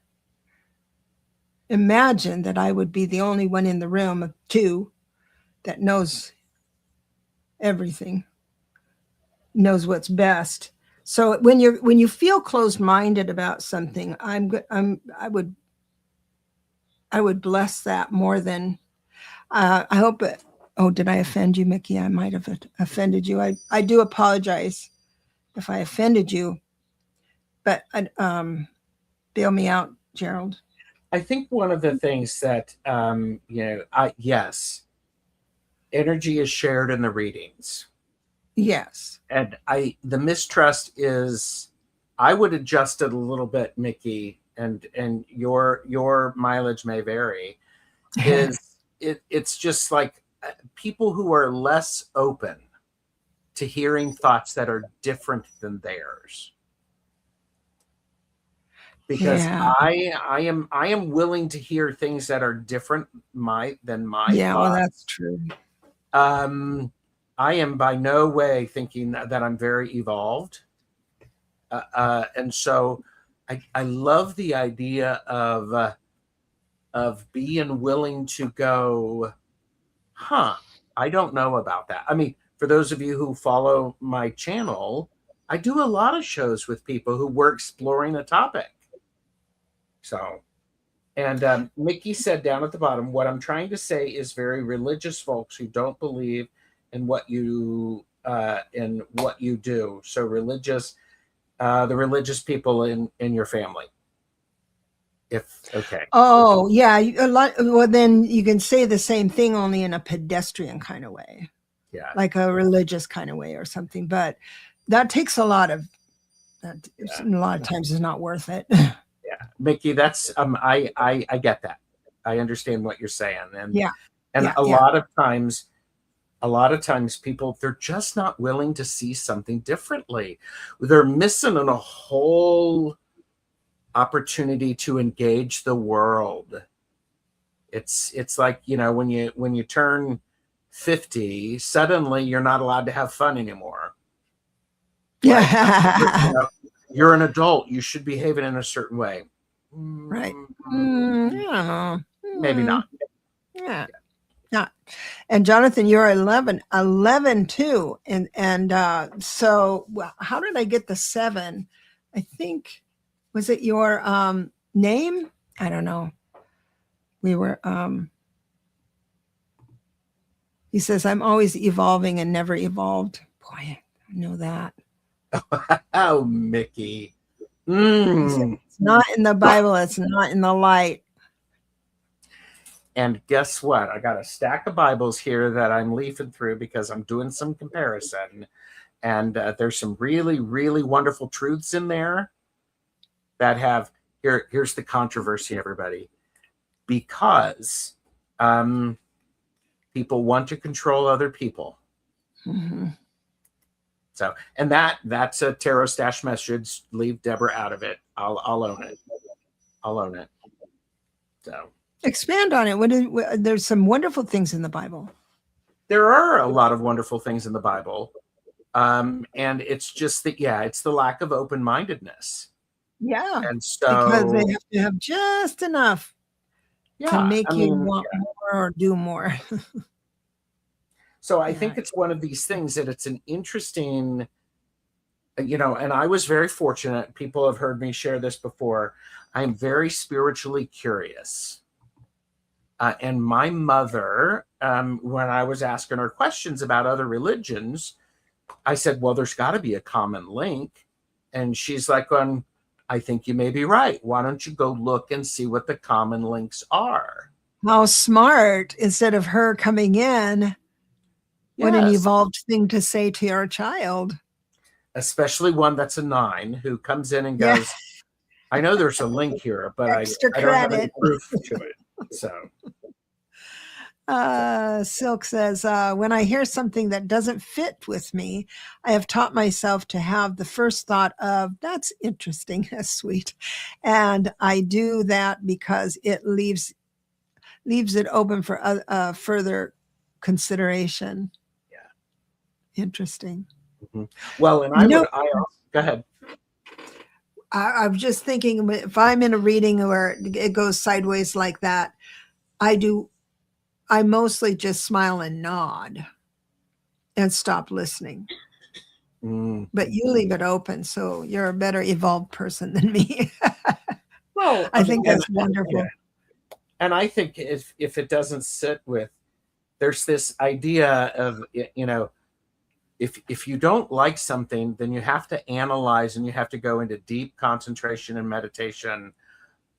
imagine that I would be the only one in the room of 2 that knows everything, knows what's best. So when you feel closed-minded about something, I would bless that more than I hope it. Oh, did I offend you, Mickey? I might have offended you. I do apologize if I offended you, but bail me out, Gerald. I think one of the things that yes, energy is shared in the readings. Yes. And the mistrust is, I would adjust it a little bit, Mickey, and your mileage may vary, it's just like people who are less open to hearing thoughts that are different than theirs. Because I am willing to hear things that are different than my thoughts. Well, that's true. I am by no way thinking that I'm very evolved. And so I love the idea of being willing to go, I don't know about that. I mean, for those of you who follow my channel, I do a lot of shows with people who were exploring a topic. So, and Mickey said down at the bottom, what I'm trying to say is very religious folks who don't believe in what you do. So religious, the religious people in your family. Okay. Oh yeah, a lot. Well, then you can say the same thing, only in a pedestrian kind of way. Yeah, like a religious kind of way or something. But that takes a lot of times is not worth it. Yeah, Mickey, that's I get that. I understand what you're saying, and a lot of times people, they're just not willing to see something differently. They're missing a whole opportunity to engage the world. It's like, when you turn 50, suddenly you're not allowed to have fun anymore. Right? You're an adult. You should behave in a certain way. Right. I don't know. Maybe not. Yeah. Not. And Jonathan, you're 11 too. And so how did I get the 7? I think, was it your name? I don't know. We were, he says, I'm always evolving and never evolved. Boy, I know that. Oh, Mickey. It's not in the Bible. It's not in the light. And guess what? I got a stack of Bibles here that I'm leafing through because I'm doing some comparison. And there's some really, really wonderful truths in there that have, here's the controversy, everybody. Because people want to control other people. Mm-hmm. So, and that's a TarotStache message. Leave Debra out of it. I'll own it. I'll own it. So expand on it. There's some wonderful things in the Bible. There are a lot of wonderful things in the Bible. And it's just that, it's the lack of open-mindedness. Yeah. And so because they have to have just enough to make you want more or do more. So I think it's one of these things that it's an interesting, and I was very fortunate. People have heard me share this before. I'm very spiritually curious. And my mother, when I was asking her questions about other religions, I said, well, there's got to be a common link. And she's like, I think you may be right. Why don't you go look and see what the common links are? How smart, instead of her coming in. What an evolved thing to say to your child. Especially one that's a 9 who comes in and goes, I know there's a link here, but I don't have any proof to it. So Silk says, when I hear something that doesn't fit with me, I have taught myself to have the first thought of, that's interesting, that's sweet. And I do that because it leaves it open for further consideration. Interesting. Mm-hmm. Well, and go ahead. I was just thinking, if I'm in a reading where it goes sideways like that, I mostly just smile and nod and stop listening. But you leave it open, so you're a better evolved person than me. Well, I think that's wonderful. Yeah. And I think if it doesn't sit with, there's this idea of, if you don't like something, then you have to analyze and you have to go into deep concentration and meditation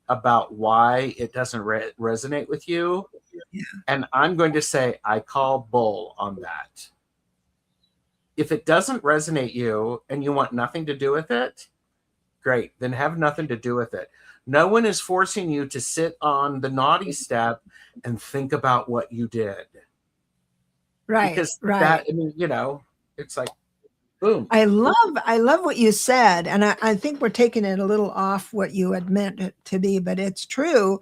about why it doesn't resonate with you. Yeah. And I'm going to say, I call bull on that. If it doesn't resonate you and you want nothing to do with it, great, then have nothing to do with it. No one is forcing you to sit on the naughty step and think about what you did. Right. Because right. that, I mean, you know, it's like, boom. I love what you said. And I think we're taking it a little off what you had meant it to be, but it's true.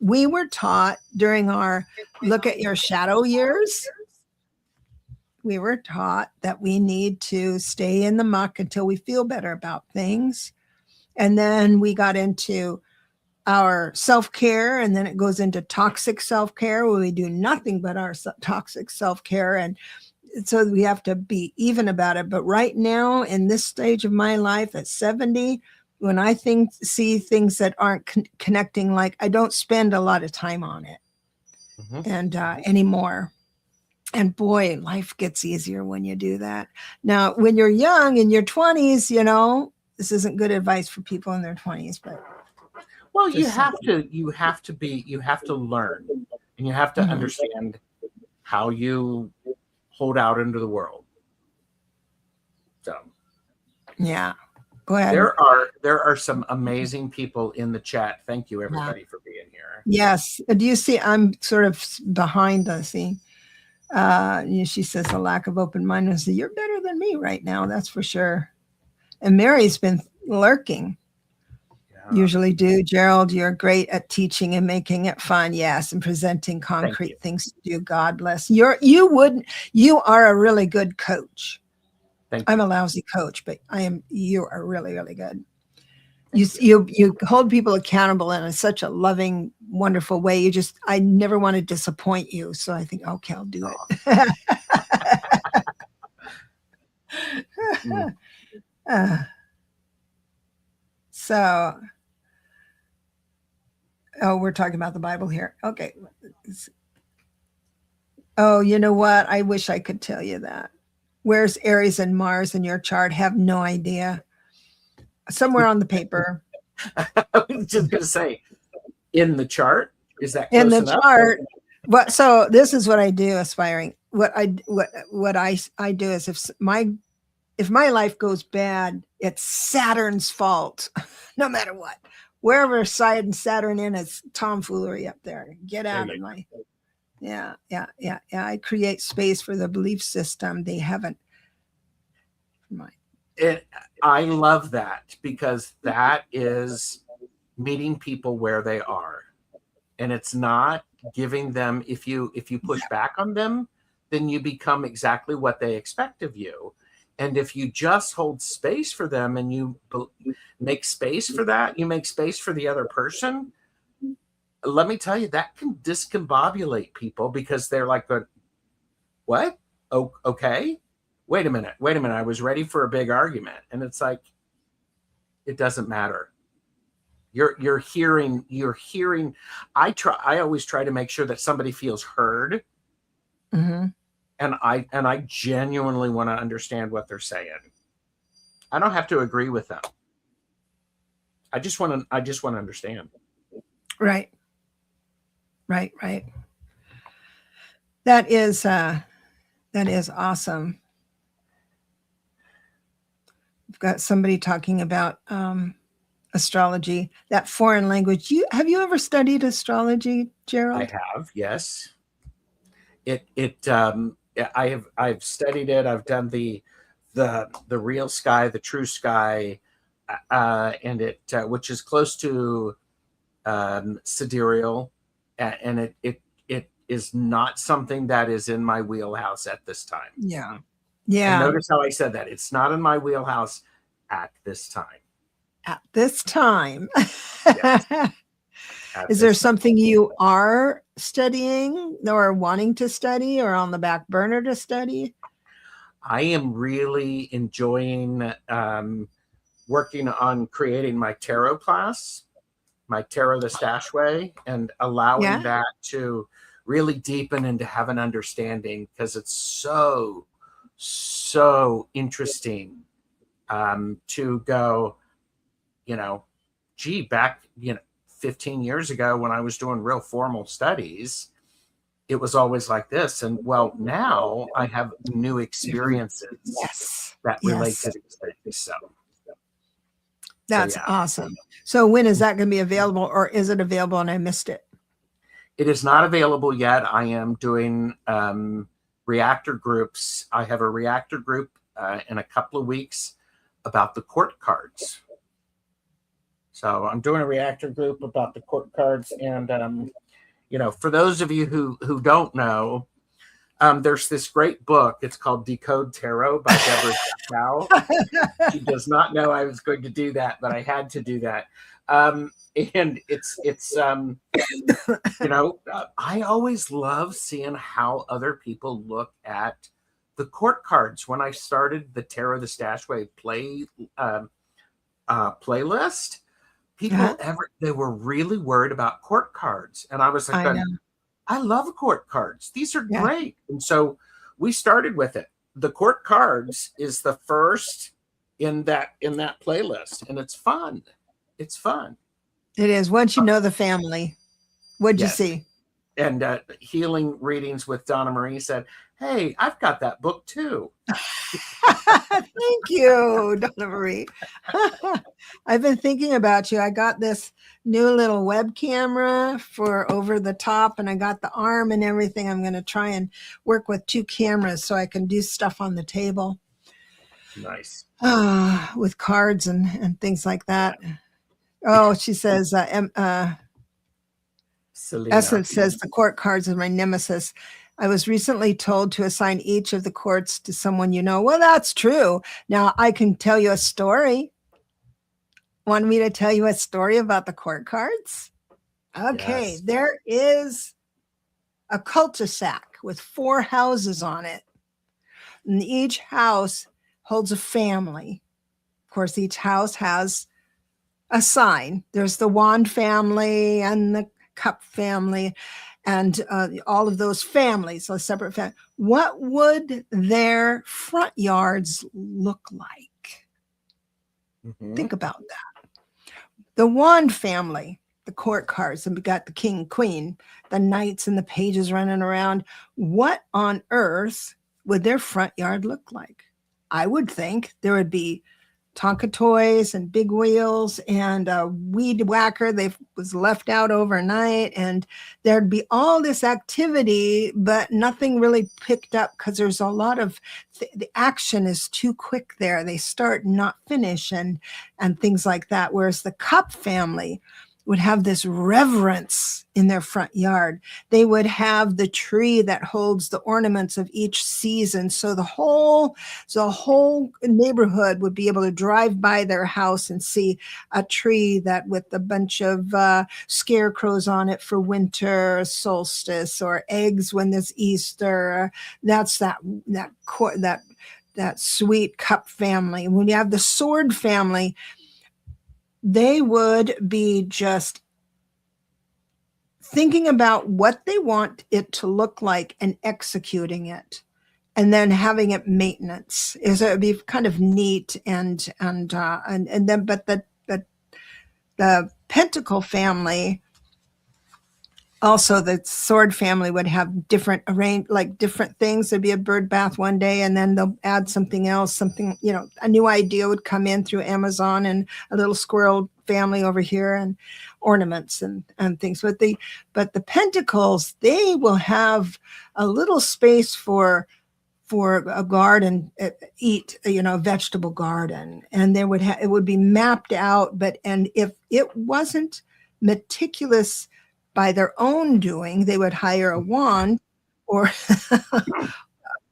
We were taught during our look at your shadow years. We were taught that we need to stay in the muck until we feel better about things. And then we got into our self-care, and then it goes into toxic self-care where we do nothing but our toxic self-care. And so we have to be even about it. But right now, in this stage of my life at 70, when I see things that aren't connecting, like I don't spend a lot of time on it and anymore. And boy, life gets easier when you do that. Now, when you're young in your 20s, you know, this isn't good advice for people in their 20s, but well, you have to learn, and you have to understand how you hold out into the world. So, yeah, go ahead. There are some amazing people in the chat. Thank you, everybody, for being here. Yes. Do you see? I'm sort of behind the scene. She says the lack of open mindedness. You're better than me right now, that's for sure. And Mary's been lurking. Usually do. Gerald, you're great at teaching and making it fun. Yes. And presenting concrete things to do. God bless. You are a really good coach. I'm a lousy coach, but you are really, really good. You hold people accountable in such a loving, wonderful way. I never want to disappoint you. So I think, okay, I'll do it. We're talking about the Bible here. Okay. Oh, you know what? I wish I could tell you that. Where's Aries and Mars in your chart? Have no idea. Somewhere on the paper. I was just going to say, in the chart, is that close enough? Chart? But so this is what I do, aspiring. What I do is if my life goes bad, it's Saturn's fault, no matter what. Wherever Saturn in, it's tomfoolery up there. Get out of my. Yeah. I create space for the belief system. They haven't. I love that, because that is meeting people where they are, and it's not giving them. If you push back on them, then you become exactly what they expect of you. And if you just hold space for them and you make space for that, you make space for the other person. Let me tell you, that can discombobulate people, because they're like, what? Oh, okay. Wait a minute. I was ready for a big argument. And it's like, it doesn't matter. You're hearing. I always try to make sure that somebody feels heard. Mm-hmm. And I genuinely want to understand what they're saying. I don't have to agree with them. I just want to understand. Right. That is awesome. We've got somebody talking about astrology, that foreign language. Have you ever studied astrology, Gerald? I have, yes. I've studied it. I've done the real sky, the true sky, and it which is close to sidereal, and it is not something that is in my wheelhouse at this time. Yeah. And notice how I said that. It's not in my wheelhouse at this time. At this time. Yes. Is there something you are studying or wanting to study, or on the back burner to study? I am really enjoying working on creating my tarot class, my TarotStache way, and allowing that to really deepen and to have an understanding, because it's so interesting to go, back, 15 years ago when I was doing real formal studies, it was always like this. And well, now I have new experiences that relate to these things. So that's awesome. So when is that going to be available, or is it available and I missed it? It is not available yet. I am doing reactor groups. I have a reactor group in a couple of weeks about the court cards. So I'm doing a reactor group about the court cards. And, you know, for those of you who don't know, there's this great book. It's called Decode Tarot by Debra Zachau. She does not know I was going to do that, but I had to do that. And it's you know, I always love seeing how other people look at the court cards. When I started the TarotStache playlist, people they were really worried about court cards, and I was like, I love court cards. These are great. And so we started with it. The court cards is the first in that playlist, and it's fun. It's fun. It is. Once you know the family. What'd you see? And Healing Readings with Donna Marie said, hey, I've got that book too. Thank you, Donna Marie. I've been thinking about you. I got this new little web camera for over the top, and I got the arm and everything. I'm going to try and work with 2 cameras so I can do stuff on the table. Nice. With cards and things like that. Oh, she says, Essence says, the court cards are my nemesis. I was recently told to assign each of the courts to someone you know. Well, that's true. Now, I can tell you a story. Want me to tell you a story about the court cards? Okay, yes. There is a cul-de-sac with 4 houses on it. And each house holds a family. Of course, each house has a sign. There's the wand family and the cup family, and all of those families, so separate families. What would their front yards look like? Think about that. The wand family, the court cards, and we got the king, queen, the knights and the pages running around. What on earth would their front yard look like? I would think there would be Tonka toys and big wheels and a weed whacker that was left out overnight, and there'd be all this activity, but nothing really picked up because there's a lot of the action is too quick there. They start not finish and things like that. Whereas the Cup family would have this reverence in their front yard. They would have the tree that holds the ornaments of each season. So the whole neighborhood would be able to drive by their house and see a tree that with a bunch of scarecrows on it for winter solstice, or eggs when there's Easter. That's that sweet Cup family. When you have the Sword family, they would be just thinking about what they want it to look like and executing it, and then having it maintenance. So it would be kind of neat and then, but the Pentacle family, also the Sword family, would have different different things. There'd be a bird bath one day, and then they'll add something else, something, a new idea would come in through Amazon, and a little squirrel family over here, and ornaments and things. But the Pentacles, they will have a little space for a garden, a vegetable garden, and it would be mapped out. And if it wasn't meticulous by their own doing, they would hire a wand or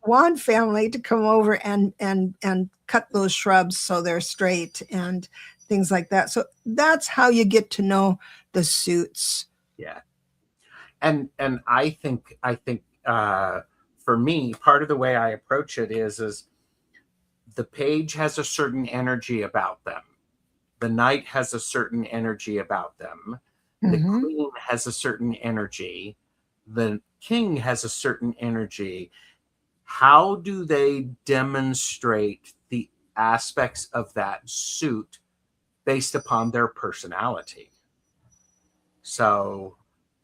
wand family to come over and cut those shrubs so they're straight and things like that. So that's how you get to know the suits. Yeah. And I think for me, part of the way I approach it is the page has a certain energy about them. The knight has a certain energy about them. The queen has a certain energy. The king has a certain energy. How do they demonstrate the aspects of that suit based upon their personality? So,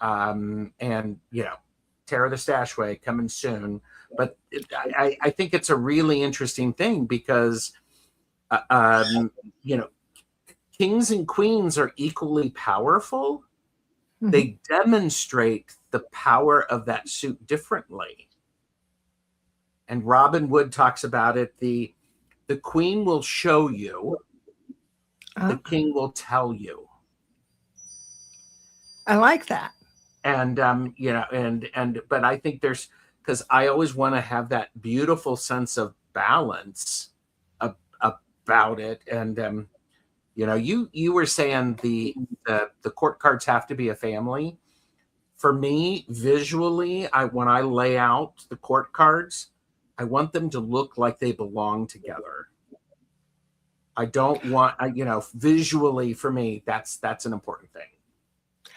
TarotStache Way coming soon. But I think it's a really interesting thing because, kings and queens are equally powerful. Mm-hmm. They demonstrate the power of that suit differently. And Robin Wood talks about it. The queen will show you, the king will tell you. I like that. And but I think there's, because I always want to have that beautiful sense of balance about it. And you were saying the court cards have to be a family. For me, visually, when I lay out the court cards, I want them to look like they belong together. I don't want, visually, for me, that's an important thing.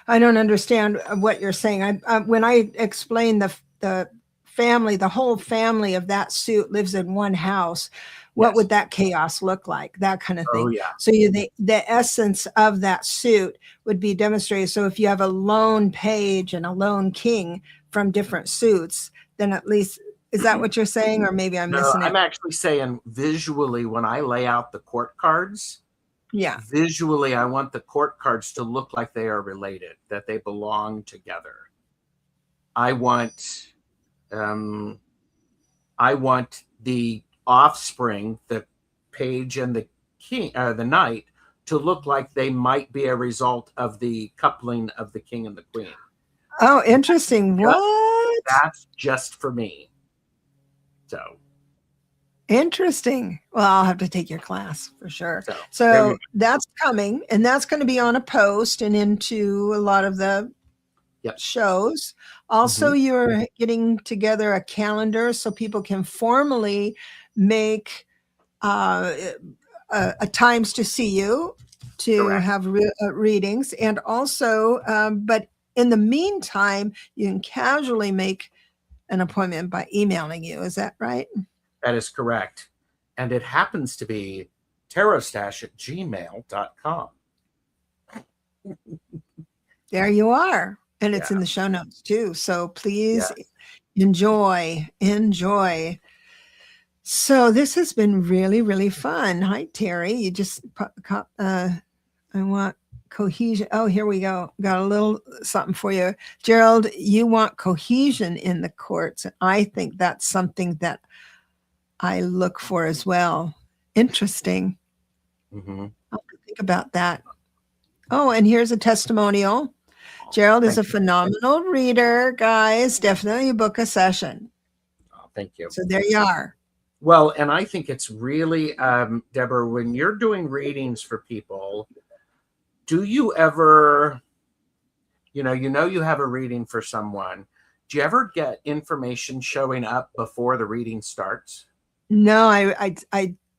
I don't understand what you're saying. When I explain the family, the whole family of that suit lives in one house, what would that chaos look like? That kind of thing. Oh, yeah. So the essence of that suit would be demonstrated. So if you have a lone page and a lone king from different suits, then at least, is that what you're saying? Or maybe I'm missing it? I'm actually saying visually, when I lay out the court cards, visually, I want the court cards to look like they are related, that they belong together. I want the offspring, the page and the king, the knight, to look like they might be a result of the coupling of the king and the queen. Oh, interesting. What? That's just for me. So interesting. Well, I'll have to take your class for sure. So that's coming, and that's going to be on a post and into a lot of the shows. Also, you're getting together a calendar so people can formally make times to see you, to have readings. And also, but in the meantime, you can casually make an appointment by emailing you. Is that right? That is correct. And it happens to be TarotStache@gmail.com. There you are. And it's in the show notes too. So please enjoy. So this has been really, really fun. Hi, Terry. You just, I want cohesion. Oh, here we go. Got a little something for you. Gerald, you want cohesion in the courts. I think that's something that I look for as well. Interesting. I'll have to think about that. Oh, and here's a testimonial. Gerald is a phenomenal reader, guys. Definitely book a session. Oh, thank you. So there you are. Well, and I think it's really, Debra, when you're doing readings for people, do you ever, you have a reading for someone. Do you ever get information showing up before the reading starts? No, I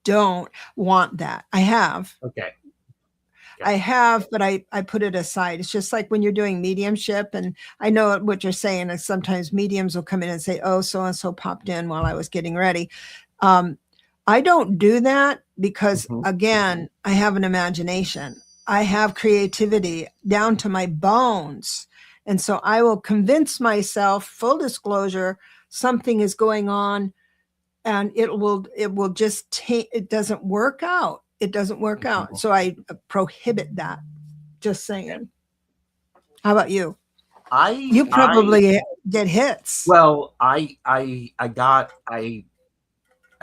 don't want that. I have. Okay. I have, but I put it aside. It's just like when you're doing mediumship, and I know what you're saying is sometimes mediums will come in and say, oh, so-and-so popped in while I was getting ready. I don't do that because, again, I have an imagination. I have creativity down to my bones. And so I will convince myself, full disclosure, something is going on, and it will just take, it doesn't work out. It doesn't work out. So I prohibit that. Just saying. How about you? You probably get hits. Well, I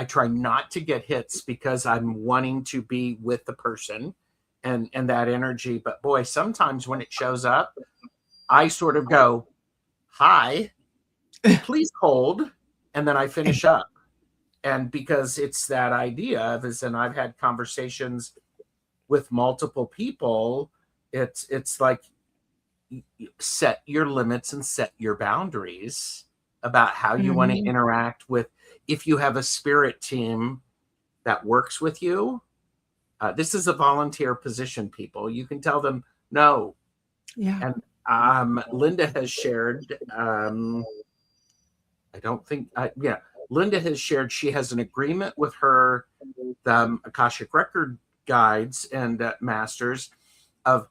try not to get hits because I'm wanting to be with the person and that energy. But boy, sometimes when it shows up, I sort of go, hi, please hold. And then I finish up. And because it's that idea of, and I've had conversations with multiple people, it's like, set your limits and set your boundaries about how you want to interact with. If you have a spirit team that works with you, this is a volunteer position, people. You can tell them no. Yeah. And Linda has shared, Linda has shared she has an agreement with her, the Akashic Record guides and masters of,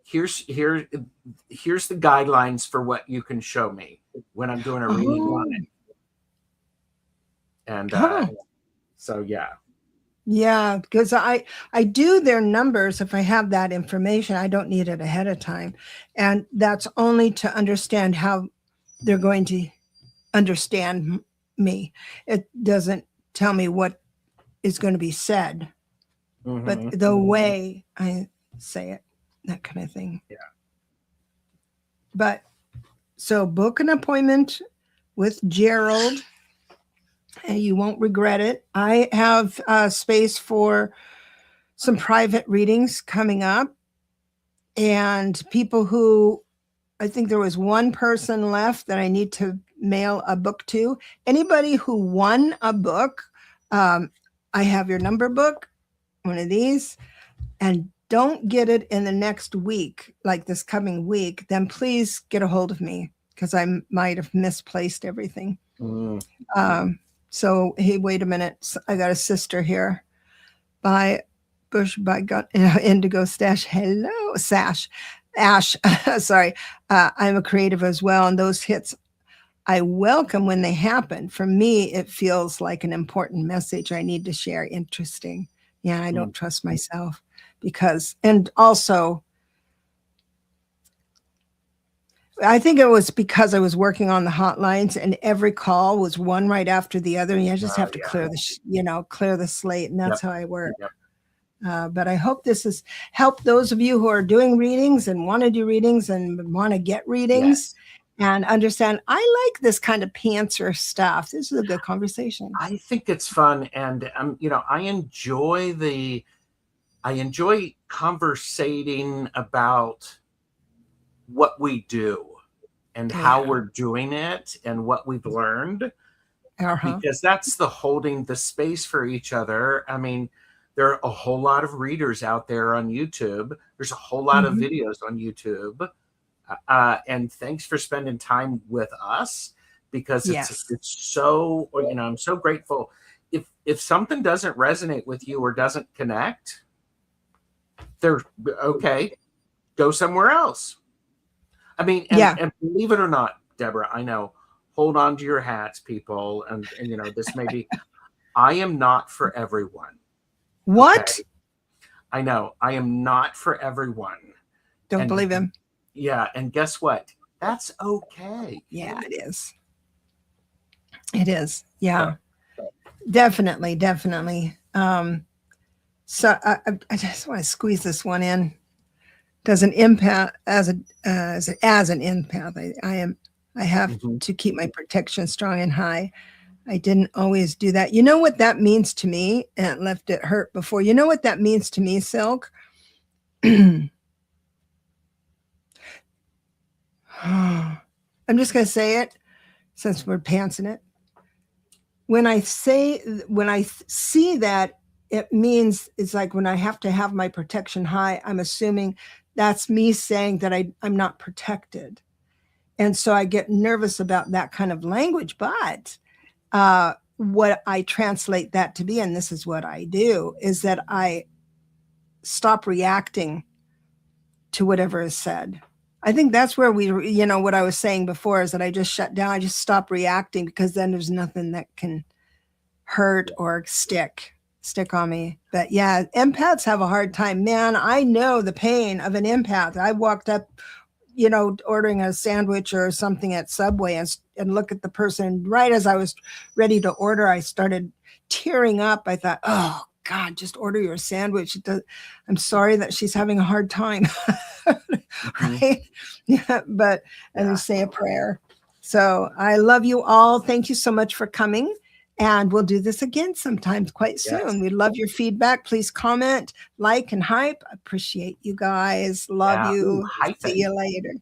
here's the guidelines for what you can show me when I'm doing a reading on it. And so, yeah. Yeah, because I do their numbers if I have that information. I don't need it ahead of time. And that's only to understand how they're going to understand me. It doesn't tell me what is going to be said, but the way I say it, that kind of thing. Yeah. But so book an appointment with Gerald and you won't regret it. I have space for some private readings coming up, and people who, I think there was one person left that I need to mail a book to. Anybody who won a book, I have your number book, one of these, and don't get it in the next week, like this coming week, then please get a hold of me because I might have misplaced everything. So, hey, wait a minute. I got a sister here. By Bush, by God, Indigo Stash. Hello, Sash. Ash. Sorry. I'm a creative as well. And those hits I welcome when they happen. For me, it feels like an important message I need to share. Interesting. Yeah, I don't trust myself because, and also, I think it was because I was working on the hotlines and every call was one right after the other. And you just have to clear the, clear the slate. And that's how I work. But I hope this has helped those of you who are doing readings and want to do readings and want to get readings and understand. I like this kind of pantser stuff. This is a good conversation. I think it's fun. And, I enjoy conversating about what we do and how we're doing it and what we've learned, because that's the holding the space for each other. I mean, there are a whole lot of readers out there on YouTube. There's a whole lot of videos on YouTube. And thanks for spending time with us, because it's so, I'm so grateful. If something doesn't resonate with you or doesn't connect, go somewhere else. I mean, and believe it or not, Deborah, I know, hold on to your hats, people. And this may be, I am not for everyone. What? Okay? I know. I am not for everyone. Don't believe him. Yeah. And guess what? That's okay. Yeah, it is. It is. Yeah. Definitely. Definitely. So I just want to squeeze this one in. Does an empath as an empath, I have to keep my protection strong and high. I didn't always do that. You know what that means to me? And it left it hurt before. You know what that means to me, Silk? I'm just going to say it since we're pantsing it. When I see that, it means it's like when I have to have my protection high, I'm assuming that's me saying that I'm not protected. And so I get nervous about that kind of language. But what I translate that to be, and this is what I do, is that I stop reacting to whatever is said. I think that's where what I was saying before is that I just shut down. I just stop reacting, because then there's nothing that can hurt or stick on me. But yeah, empaths have a hard time. Man, I know the pain of an empath. I walked up, ordering a sandwich or something at Subway and look at the person. Right as I was ready to order, I started tearing up. I thought, oh God, just order your sandwich. I'm sorry that she's having a hard time. Right? Yeah, and say a prayer. So I love you all. Thank you so much for coming. And we'll do this again sometime quite soon. We love your feedback. Please comment, like, and hype. Appreciate you guys. Love you. See you later.